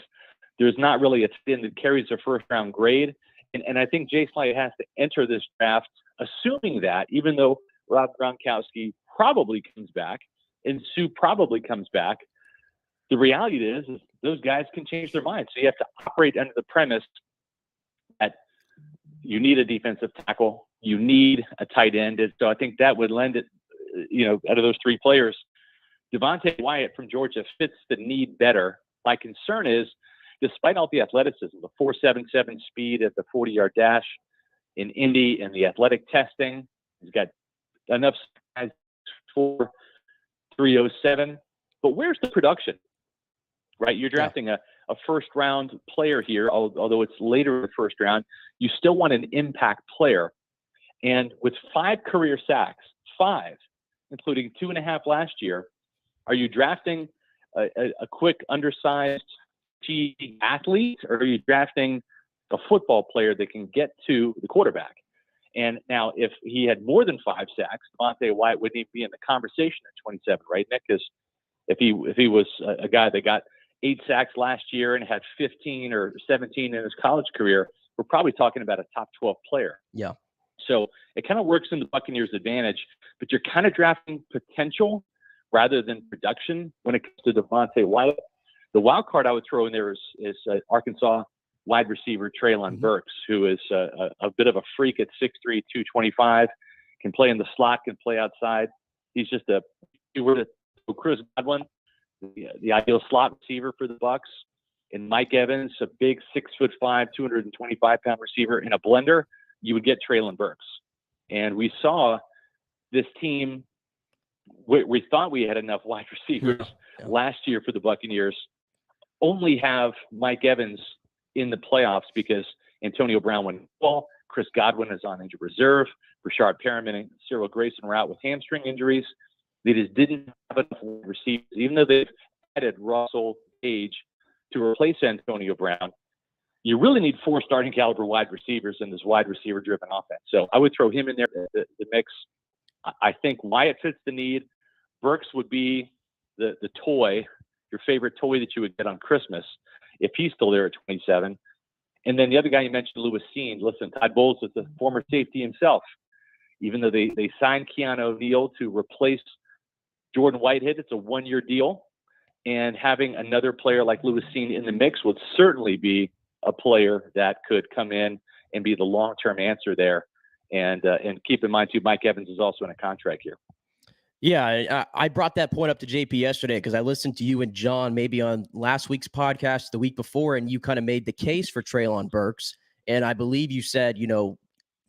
There's not really a tight end that carries a first-round grade. And I think Jay Slye has to enter this draft assuming that, even though Rob Gronkowski probably comes back and Sue probably comes back, the reality is those guys can change their minds. So you have to operate under the premise that you need a defensive tackle, you need a tight end. And so I think that would lend it, out of those 3 players, Devontae Wyatt from Georgia fits the need better. My concern is, despite all the athleticism, the 4.77 speed at the 40-yard dash in Indy and the athletic testing, he's got enough size for 3.07. But where's the production? Right? You're drafting a first-round player here, although it's later in the first round. You still want an impact player. And with 5 career sacks, 5, including 2.5 last year, are you drafting a quick, undersized athlete, or are you drafting a football player that can get to the quarterback? And now, if he had more than 5 sacks, Devontae Wyatt wouldn't even be in the conversation at 27, right, Nick? Because if he was a guy that got 8 sacks last year and had 15 or 17 in his college career, we're probably talking about a top 12 player. Yeah. So it kind of works in the Buccaneers' advantage, but you're kind of drafting potential rather than production when it comes to Devontae Wyatt. The wild card I would throw in there is Arkansas wide receiver Treylon Burks, who is a bit of a freak at 6'3", 225, can play in the slot, can play outside. He's just Chris Godwin, the ideal slot receiver for the Bucs, and Mike Evans, a big 6'5", 225-pound receiver in a blender. You would get Treylon Burks. And we saw this team, we thought we had enough wide receivers last year for the Buccaneers, only have Mike Evans in the playoffs because Antonio Brown went ball. Chris Godwin is on injured reserve. Rashard Perriman and Cyril Grayson were out with hamstring injuries. They just didn't have enough wide receivers, even though they've added Russell Gage to replace Antonio Brown. You really need 4 starting caliber wide receivers in this wide receiver driven offense. So I would throw him in there, the mix. I think Wyatt fits the need. Burks would be the toy, your favorite toy that you would get on Christmas if he's still there at 27. And then the other guy you mentioned, Lewis Cine. Listen, Todd Bowles is a former safety himself. Even though they signed Keanu O'Neal to replace Jordan Whitehead, it's a 1-year deal. And having another player like Lewis Cine in the mix would certainly be a player that could come in and be the long-term answer there. And keep in mind, too, Mike Evans is also in a contract here. Yeah, I brought that point up to JP yesterday because I listened to you and John maybe on last week's podcast, the week before, and you kind of made the case for Treylon Burks. And I believe you said,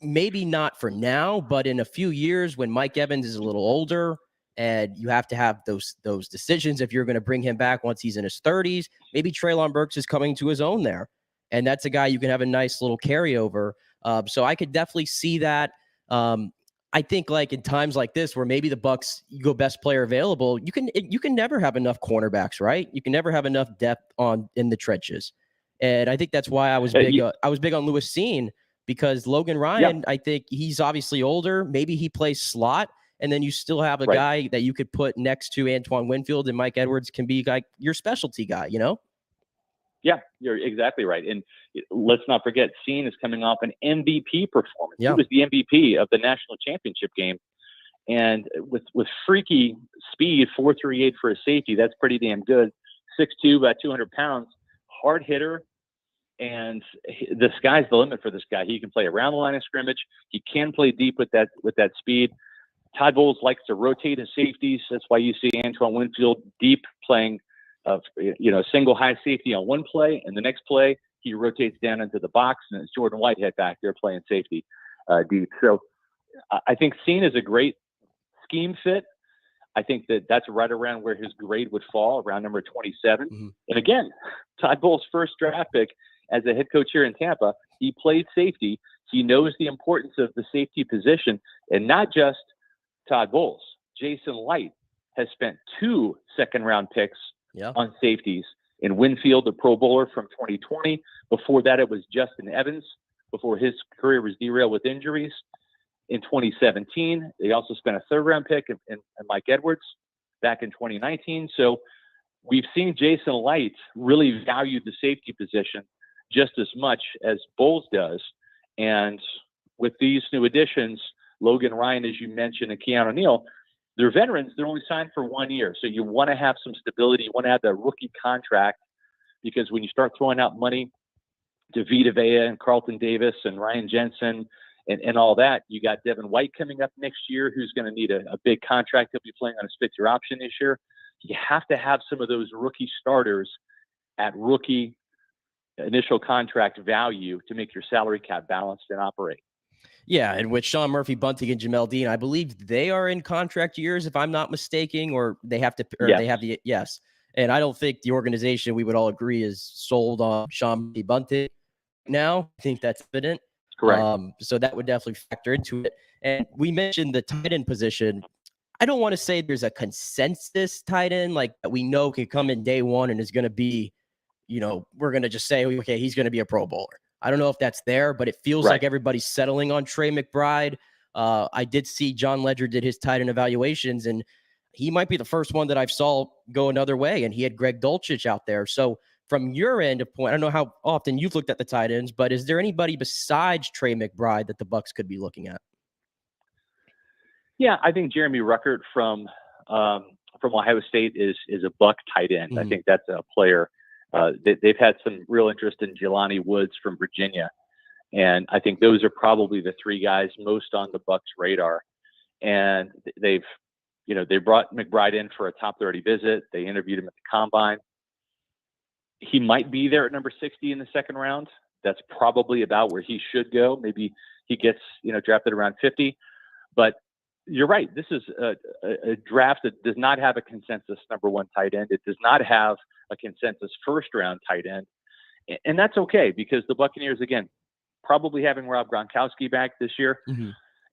maybe not for now, but in a few years when Mike Evans is a little older and you have to have those decisions if you're going to bring him back once he's in his 30s, maybe Treylon Burks is coming to his own there. And that's a guy you can have a nice little carryover. So I could definitely see that. I think like in times like this where maybe the Bucs, you go best player available, you can never have enough cornerbacks, right? You can never have enough depth in the trenches. And I think that's why I was big on Lewis Cine, because Logan Ryan, I think he's obviously older. Maybe he plays slot, and then you still have a guy that you could put next to Antoine Winfield, and Mike Edwards can be like your specialty guy, Yeah, you're exactly right. And let's not forget, Cine is coming off an MVP performance. Yeah. He was the MVP of the national championship game. And with freaky speed, 4.38 for a safety, that's pretty damn good. 6'2", about 200 pounds, hard hitter. And the sky's the limit for this guy. He can play around the line of scrimmage. He can play deep with that speed. Todd Bowles likes to rotate his safeties. That's why you see Antoine Winfield deep playing single high safety on one play, and the next play he rotates down into the box, and it's Jordan Whitehead back there playing safety deep. So I think Cine is a great scheme fit. I think that's right around where his grade would fall, around number 27. Mm-hmm. And again, Todd Bowles' first draft pick as a head coach here in Tampa, he played safety. He knows the importance of the safety position, and not just Todd Bowles. Jason Light has spent 2 second-round picks on safeties. In Winfield, the Pro Bowler from 2020. Before that, it was Justin Evans, before his career was derailed with injuries. In 2017, they also spent a 3rd-round pick in Mike Edwards back in 2019. So we've seen Jason Light really value the safety position just as much as Bowles does. And with these new additions, Logan Ryan, as you mentioned, and Keanu Neal, they're veterans. They're only signed for 1 year. So you want to have some stability. You want to have that rookie contract, because when you start throwing out money to Vita Vea and Carlton Davis and Ryan Jensen and all that, you got Devin White coming up next year, who's going to need a big contract. He'll be playing on a 5th-year option this year. You have to have some of those rookie starters at rookie initial contract value to make your salary cap balanced and operate. Yeah, and with Sean Murphy, Bunting, and Jamel Dean, I believe they are in contract years, if I'm not mistaken, or they have to, or they have the, yes. And I don't think the organization, we would all agree, is sold on Sean Murphy, Bunting now. I think that's evident. Correct. So that would definitely factor into it. And we mentioned the tight end position. I don't want to say there's a consensus tight end like that we know can come in day one and is going to be, we're going to just say, okay, he's going to be a Pro Bowler. I don't know if that's there, but it feels like everybody's settling on Trey McBride. I did see John Ledger did his tight end evaluations, and he might be the first one that I've saw go another way, and he had Greg Dulcich out there. So from your end of point, I don't know how often you've looked at the tight ends, but is there anybody besides Trey McBride that the Bucs could be looking at? Yeah, I think Jeremy Ruckert from Ohio State is a Buck tight end. Mm-hmm. I think that's a player. They've had some real interest in Jelani Woods from Virginia. And I think those are probably the 3 guys most on the Bucs radar. And they brought McBride in for a top 30 visit. They interviewed him at the combine. He might be there at number 60 in the 2nd round. That's probably about where he should go. Maybe he gets, drafted around 50. But you're right. This is a draft that does not have a consensus number 1 tight end. It does not have a consensus 1st-round tight end. And that's okay, because the Buccaneers, again, probably having Rob Gronkowski back this year. Mm-hmm.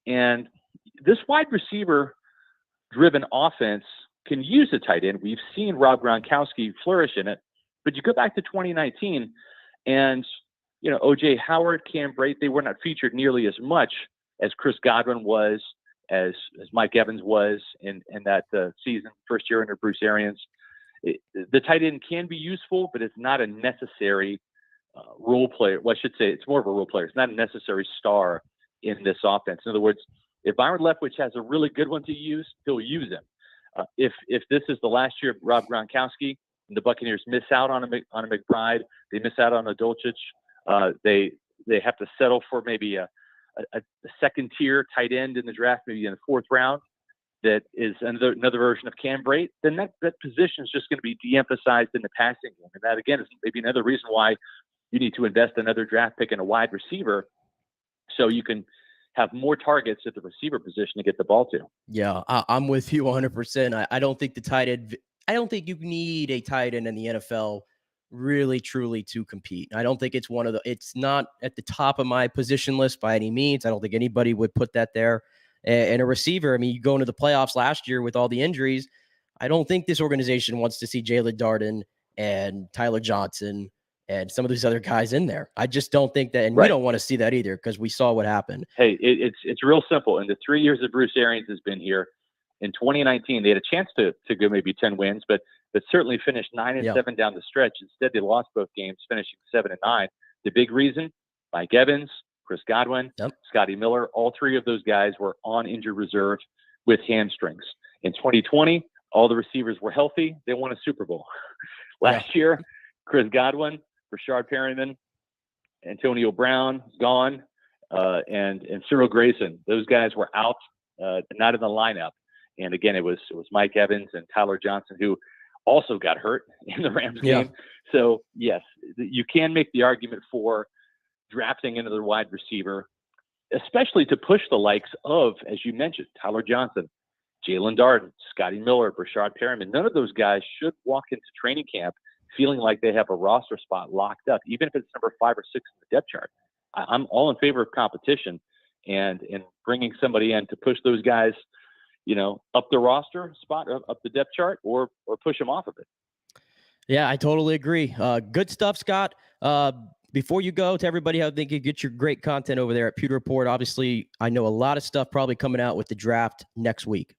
And this wide receiver-driven offense can use a tight end. We've seen Rob Gronkowski flourish in it. But you go back to 2019, and, O.J. Howard, Cam Brate, they were not featured nearly as much as Chris Godwin was, as Mike Evans was in that season, first year under Bruce Arians. The tight end can be useful, but it's not a necessary role player. Well, I should say it's more of a role player. It's not a necessary star in this offense. In other words, if Byron Leftwich has a really good one to use, he'll use him. If this is the last year of Rob Gronkowski and the Buccaneers miss out on a McBride, they miss out on a Dulcich, they have to settle for maybe a 2nd-tier tight end in the draft, maybe in the 4th round. that is another version of Cam Brate, then that position is just going to be de-emphasized in the passing game. And that, again, is maybe another reason why you need to invest another draft pick in a wide receiver so you can have more targets at the receiver position to get the ball to. Yeah, I'm with you 100%. I don't think the tight end – I don't think you need a tight end in the NFL really, truly to compete. I don't think it's one of the – it's not at the top of my position list by any means. I don't think anybody would put that there. And a receiver, I mean, you go into the playoffs last year with all the injuries. I don't think this organization wants to see Jalen Darden and Tyler Johnson and some of these other guys in there. I just don't think that, and we don't want to see that either because we saw what happened. Hey, it's real simple. In the 3 years that Bruce Arians has been here, in 2019, they had a chance to go maybe 10 wins, but certainly finished 9-7 down the stretch. Instead, they lost both games, finishing 7-9. The big reason, Mike Evans, Chris Godwin, Scotty Miller, all three of those guys were on injured reserve with hamstrings. In 2020, all the receivers were healthy. They won a Super Bowl. Last year, Chris Godwin, Rashard Perryman, Antonio Brown, gone, and Cyril Grayson. Those guys were out, not in the lineup. And again, it was Mike Evans and Tyler Johnson who also got hurt in the Rams game. So yes, you can make the argument for drafting another wide receiver, especially to push the likes of, as you mentioned, Tyler Johnson, Jalen Darden, Scotty Miller, Rashard Perryman. None of those guys should walk into training camp feeling like they have a roster spot locked up, even if it's number 5 or 6 in the depth chart. I'm all in favor of competition and bringing somebody in to push those guys, up the roster spot, up the depth chart, or push them off of it. Yeah, I totally agree. Good stuff, Scott. Before you go, to everybody, I think you get your great content over there at Pewter Report. Obviously, I know a lot of stuff probably coming out with the draft next week.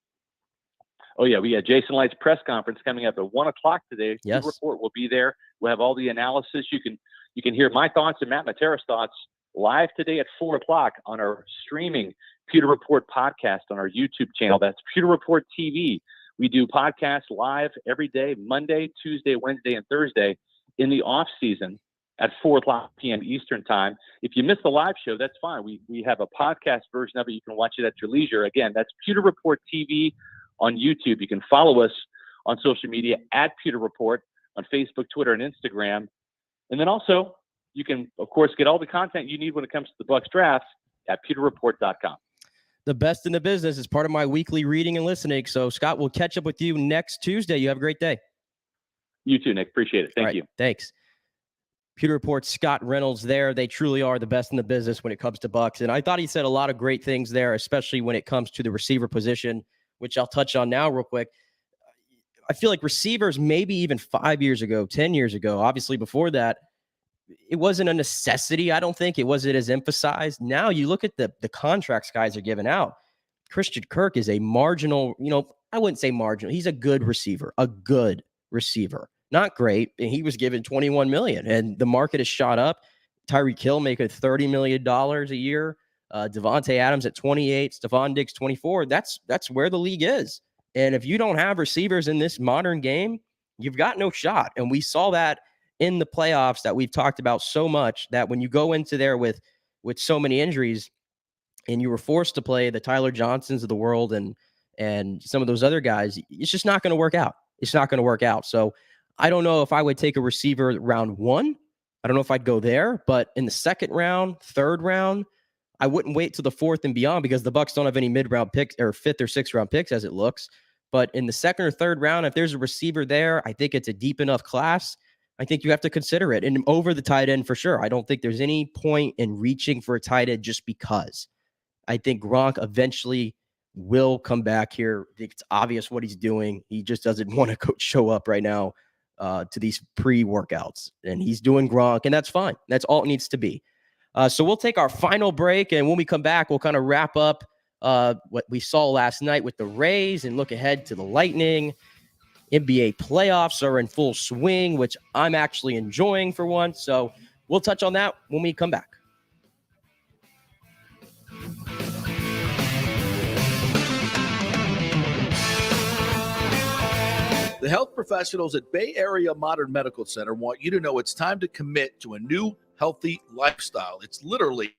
Oh, yeah. We got Jason Light's press conference coming up at 1:00 today. Yes. Pewter Report will be there. We'll have all the analysis. You can hear my thoughts and Matt Matera's thoughts live today at 4:00 on our streaming Pewter Report podcast on our YouTube channel. That's Pewter Report TV. We do podcasts live every day, Monday, Tuesday, Wednesday, and Thursday in the off season at 4:00 p.m. Eastern time. If you miss the live show, that's fine. We have a podcast version of it. You can watch it at your leisure. Again, that's Pewter Report TV on YouTube. You can follow us on social media at Pewter Report on Facebook, Twitter, and Instagram. And then also, you can, of course, get all the content you need when it comes to the Bucs draft at pewterreport.com. The best in the business is part of my weekly reading and listening. So, Scott, we'll catch up with you next Tuesday. You have a great day. You too, Nick. Appreciate it. Thank you. Thanks. Pewter Report's Scott Reynolds there. They truly are the best in the business when it comes to Bucs. And I thought he said a lot of great things there, especially when it comes to the receiver position, which I'll touch on now real quick. I feel like receivers, maybe even 5 years ago, 10 years ago, obviously before that, it wasn't a necessity. I don't think it wasn't as emphasized. Now you look at the contracts guys are giving out. Christian Kirk is a marginal, I wouldn't say marginal. He's a good receiver. Not great. And he was given $21 million, and the market has shot up. Tyreek Hill making $30 million a year. Devontae Adams at 28, Stephon Diggs 24. That's where the league is. And if you don't have receivers in this modern game, you've got no shot. And we saw that in the playoffs that we've talked about so much, that when you go into there with so many injuries and you were forced to play the Tyler Johnsons of the world and some of those other guys, it's just not going to work out. It's not going to work out. So I don't know if I would take a receiver round 1. I don't know if I'd go there, but in the second round, third round, I wouldn't wait till the 4th and beyond, because the Bucs don't have any mid-round picks or 5th or 6th round picks as it looks. But in the second or third round, if there's a receiver there, I think it's a deep enough class. I think you have to consider it, and over the tight end for sure. I don't think there's any point in reaching for a tight end just because. I think Gronk eventually will come back here. I think it's obvious what he's doing. He just doesn't want to show up right now to these pre-workouts, and he's doing Gronk, and that's fine. That's all it needs to be. So we'll take our final break, and when we come back, we'll kind of wrap up what we saw last night with the Rays and look ahead to the Lightning. NBA playoffs are in full swing, which I'm actually enjoying for once. So we'll touch on that when we come back. The health professionals at Bay Area Modern Medical Center want you to know it's time to commit to a new healthy lifestyle. It's literally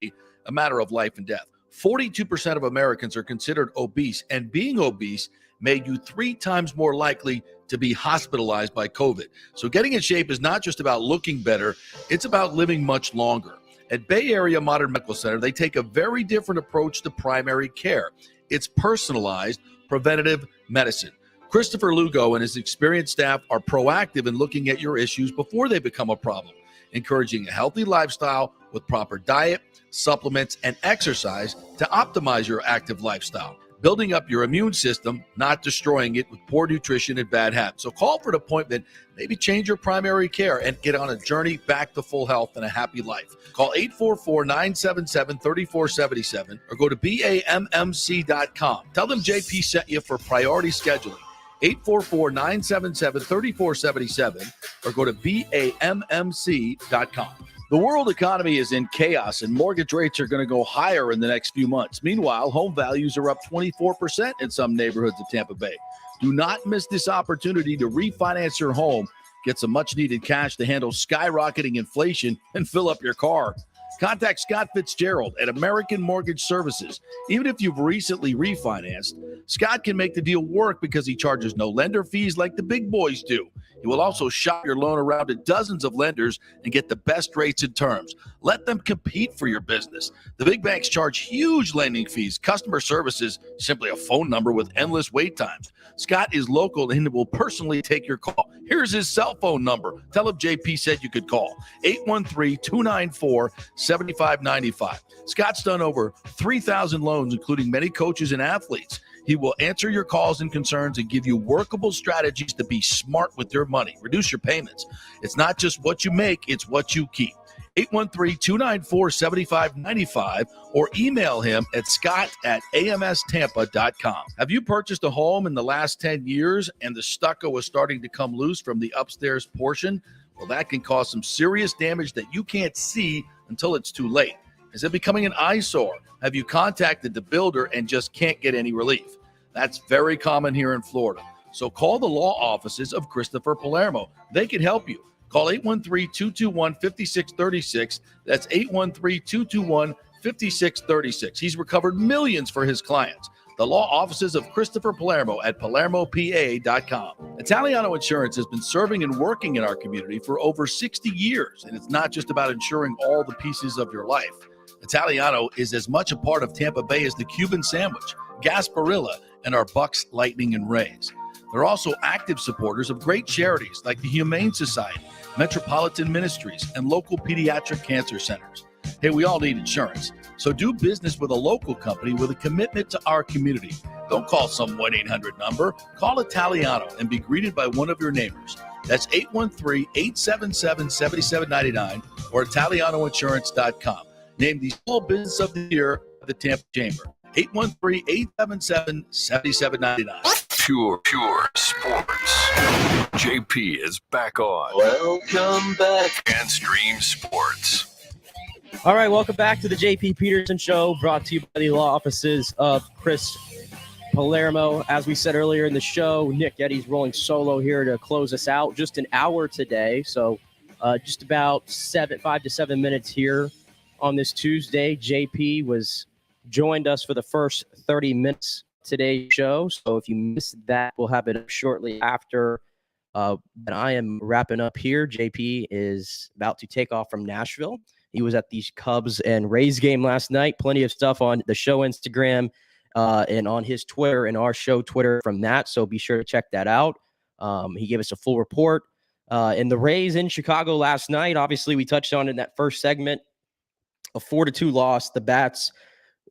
a matter of life and death. 42% of Americans are considered obese, and being obese made you 3 times more likely to be hospitalized by COVID. So getting in shape is not just about looking better, it's about living much longer. At Bay Area Modern Medical Center, they take a very different approach to primary care. It's personalized preventative medicine. Christopher Lugo and his experienced staff are proactive in looking at your issues before they become a problem, encouraging a healthy lifestyle with proper diet, supplements, and exercise to optimize your active lifestyle, building up your immune system, not destroying it with poor nutrition and bad habits. So call for an appointment, maybe change your primary care, and get on a journey back to full health and a happy life. Call 844-977-3477 or go to BAMMC.com. Tell them JP sent you for priority scheduling. 844-977-3477 or go to BAMMC.com. The world economy is in chaos, and mortgage rates are going to go higher in the next few months. Meanwhile, home values are up 24% in some neighborhoods of Tampa Bay. Do not miss this opportunity to refinance your home, get some much-needed cash to handle skyrocketing inflation, and fill up your car. Contact Scott Fitzgerald at American Mortgage Services. Even if you've recently refinanced, Scott can make the deal work because he charges no lender fees like the big boys do. He will also shop your loan around to dozens of lenders and get the best rates and terms. Let them compete for your business. The big banks charge huge lending fees. Customer service is simply a phone number with endless wait times. Scott is local and will personally take your call. Here's his cell phone number. Tell him JP said you could call. 813-294-7595. Scott's done over 3,000 loans, including many coaches and athletes. He will answer your calls and concerns and give you workable strategies to be smart with your money. Reduce your payments. It's not just what you make, it's what you keep. 813-294-7595 or email him at scott@amstampa.com. Have you purchased a home in the last 10 years and the stucco is starting to come loose from the upstairs portion? Well, that can cause some serious damage that you can't see until it's too late. Is it becoming an eyesore? Have you contacted the builder and just can't get any relief? That's very common here in Florida. So call the law offices of Christopher Palermo. They can help you. Call 813-221-5636. That's 813-221-5636. He's recovered millions for his clients. The law offices of Christopher Palermo at PalermoPA.com. Italiano Insurance has been serving and working in our community for over 60 years, and it's not just about insuring all the pieces of your life. Italiano is as much a part of Tampa Bay as the Cuban sandwich, Gasparilla, and our Bucks, Lightning, and Rays. They're also active supporters of great charities like the Humane Society, Metropolitan Ministries, and local pediatric cancer centers. Hey, we all need insurance, so do business with a local company with a commitment to our community. Don't call some 1-800 number. Call Italiano and be greeted by one of your neighbors. That's 813-877-7799 or ItalianoInsurance.com. Named the Small Business of the Year by the Tampa Chamber. 813-877-7799. Pure Sports. JP is back on. Welcome back. And Stream Sports. All right, welcome back to the JP Peterson Show, brought to you by the law offices of Chris Palermo. As we said earlier in the show, Nick Eddy's rolling solo here to close us out. Just an hour today, so just about 5 to 7 minutes here on this Tuesday. JP joined us for the first 30 minutes today's show, so if you missed that, we'll have it up shortly after. But I am wrapping up here. JP is about to take off from Nashville. He was at the Cubs and Rays game last night. Plenty of stuff on the show Instagram and on his Twitter and our show Twitter from that, so be sure to check that out. He gave us a full report. And the Rays in Chicago last night, obviously we touched on in that first segment, a 4-2 loss. The bats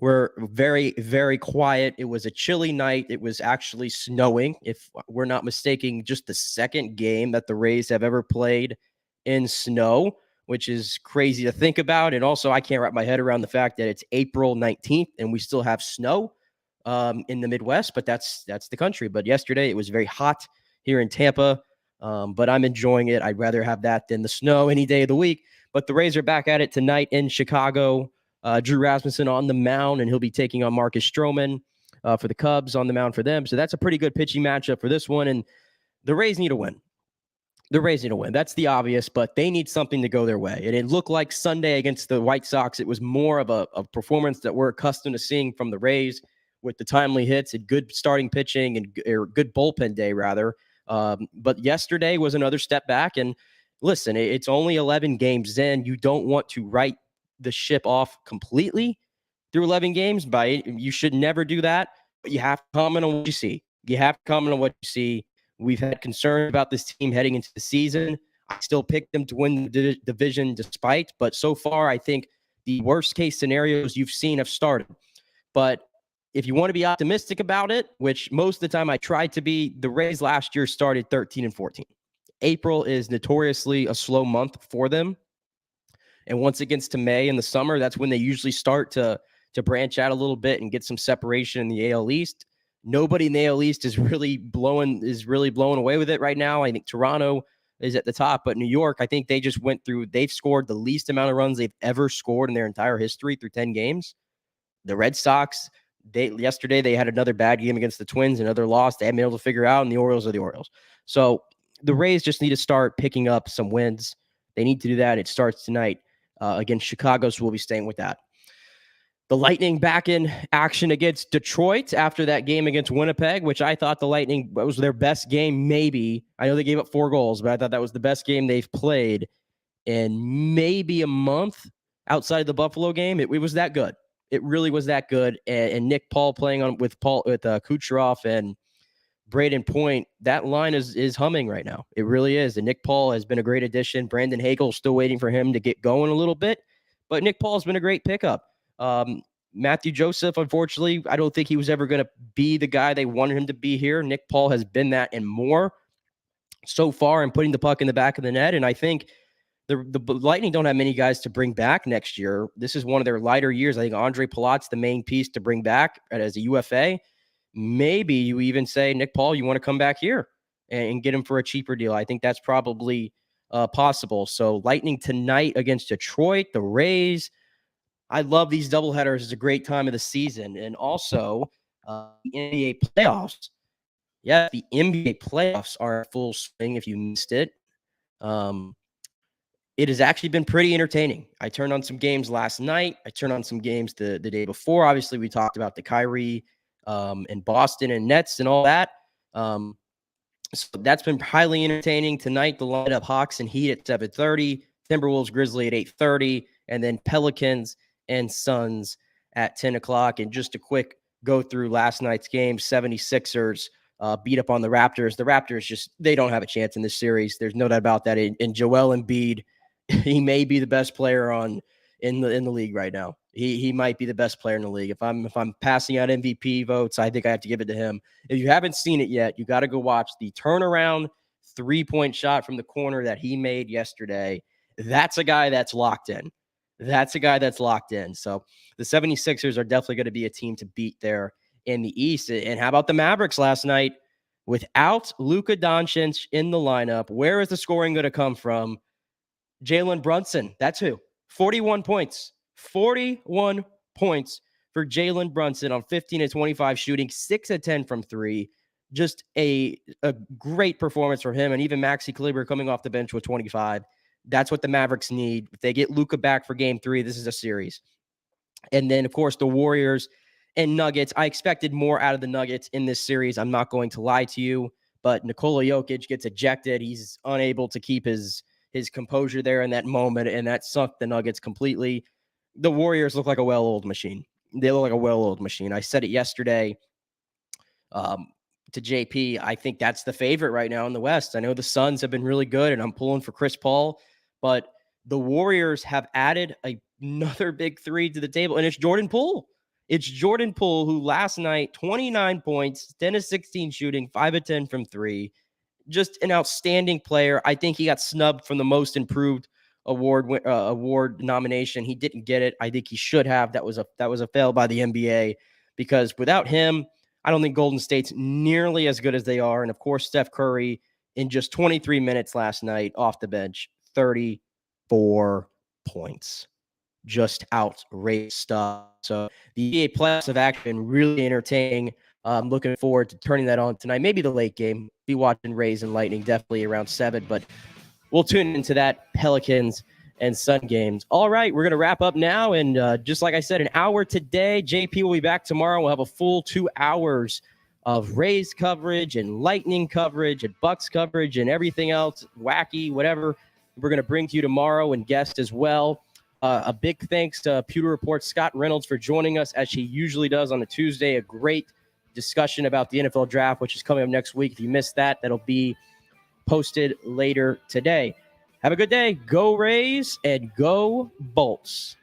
were very, very quiet. It was a chilly night. It was actually snowing, if we're not mistaken, just the second game that the Rays have ever played in snow, which is crazy to think about. And also, I can't wrap my head around the fact that it's April 19th and we still have snow in the Midwest, but that's the country. But yesterday it was very hot here in Tampa, but I'm enjoying it. I'd rather have that than the snow any day of the week. But the Rays are back at it tonight in Chicago. Drew Rasmussen on the mound, and he'll be taking on Marcus Stroman for the Cubs on the mound for them. So that's a pretty good pitching matchup for this one, and the Rays need a win. The Rays need to win. That's the obvious, but they need something to go their way. And it looked like Sunday against the White Sox, it was more of a performance that we're accustomed to seeing from the Rays with the timely hits and good starting pitching and or good bullpen day, rather. But yesterday was another step back. And listen, it's only 11 games in. You don't want to write the ship off completely through 11 games. You should never do that. But you have to comment on what you see. You have to comment on what you see. We've had concerns about this team heading into the season. I still picked them to win the division despite, but so far I think the worst case scenarios you've seen have started. But if you want to be optimistic about it, which most of the time I tried to be, the Rays last year started 13-14. April is notoriously a slow month for them. And once it gets to May in the summer, that's when they usually start to branch out a little bit and get some separation in the AL East. Nobody in the AL East is really blowing away with it right now. I think Toronto is at the top, but New York, I think they've scored the least amount of runs they've ever scored in their entire history through 10 games. The Red Sox, yesterday they had another bad game against the Twins, another loss they haven't been able to figure out, and the Orioles are the Orioles. So the Rays just need to start picking up some wins. They need to do that. It starts tonight against Chicago, so we'll be staying with that. The Lightning back in action against Detroit after that game against Winnipeg, which I thought the Lightning was their best game, maybe. I know they gave up 4 goals, but I thought that was the best game they've played in maybe a month outside of the Buffalo game. It was that good. It really was that good. And Nick Paul playing with Kucherov and Braden Point, that line is humming right now. It really is. And Nick Paul has been a great addition. Brandon Hagel still waiting for him to get going a little bit, but Nick Paul has been a great pickup. Matthew Joseph, unfortunately, I don't think he was ever going to be the guy they wanted him to be here. Nick Paul has been that and more so far in putting the puck in the back of the net. And I think the Lightning don't have many guys to bring back next year. This is one of their lighter years. I think Andre Palat's the main piece to bring back as a UFA. Maybe you even say, Nick Paul, you want to come back here and get him for a cheaper deal. I think that's probably possible. So Lightning tonight against Detroit, the Rays. I love these doubleheaders. It's a great time of the season. And also the NBA playoffs. Yeah, the NBA playoffs are in full swing if you missed it. It has actually been pretty entertaining. I turned on some games last night. I turned on some games the day before. Obviously, we talked about the Kyrie and Boston and Nets and all that. So that's been highly entertaining. Tonight, the lineup Hawks and Heat at 7:30, Timberwolves, Grizzly at 8:30, and then Pelicans and Suns at 10 o'clock. And just a quick go through last night's game, 76ers beat up on the Raptors. The Raptors they don't have a chance in this series. There's no doubt about that. And Joel Embiid, he may be the best player in the league right now. He might be the best player in the league. If I'm passing out MVP votes, I think I have to give it to him. If you haven't seen it yet, you got to go watch the turnaround 3-point shot from the corner that he made yesterday. That's a guy that's locked in. So the 76ers are definitely going to be a team to beat there in the East. And how about the Mavericks last night? Without Luka Doncic in the lineup, where is the scoring going to come from? Jalen Brunson. That's who. 41 points. 41 points for Jalen Brunson on 15 of 25 shooting, 6 of 10 from 3. Just a great performance for him. And even Maxi Kleber coming off the bench with 25. That's what the Mavericks need. If they get Luka back for game 3, this is a series. And then, of course, the Warriors and Nuggets. I expected more out of the Nuggets in this series. I'm not going to lie to you, but Nikola Jokic gets ejected. He's unable to keep his composure there in that moment, and that sunk the Nuggets completely. The Warriors look like a well-oiled machine. They look like a well-oiled machine. I said it yesterday to JP. I think that's the favorite right now in the West. I know the Suns have been really good, and I'm pulling for Chris Paul, but the Warriors have added another big 3 to the table, and it's Jordan Poole. It's Jordan Poole, who last night, 29 points, 10 of 16 shooting, 5 of 10 from 3. Just an outstanding player. I think he got snubbed from the most improved award nomination. He didn't get it. I think he should have. That was a fail by the NBA, because without him, I don't think Golden State's nearly as good as they are. And of course, Steph Curry in just 23 minutes last night off the bench, 34 points. Just outrageous stuff. So the NBA playoffs have actually been really entertaining. I'm looking forward to turning that on tonight. Maybe the late game. Be watching Rays and Lightning definitely around 7, but we'll tune into that Pelicans and Sun games. All right, we're going to wrap up now. And just like I said, an hour today. JP will be back tomorrow. We'll have a full 2 hours of Rays coverage and Lightning coverage and Bucks coverage and everything else, wacky, whatever we're going to bring to you tomorrow, and guests as well. A big thanks to Pewter Report's Scott Reynolds for joining us, as she usually does on a Tuesday. A great discussion about the NFL draft, which is coming up next week. If you missed that, that'll be posted later today. Have a good day. Go Rays and go Bolts.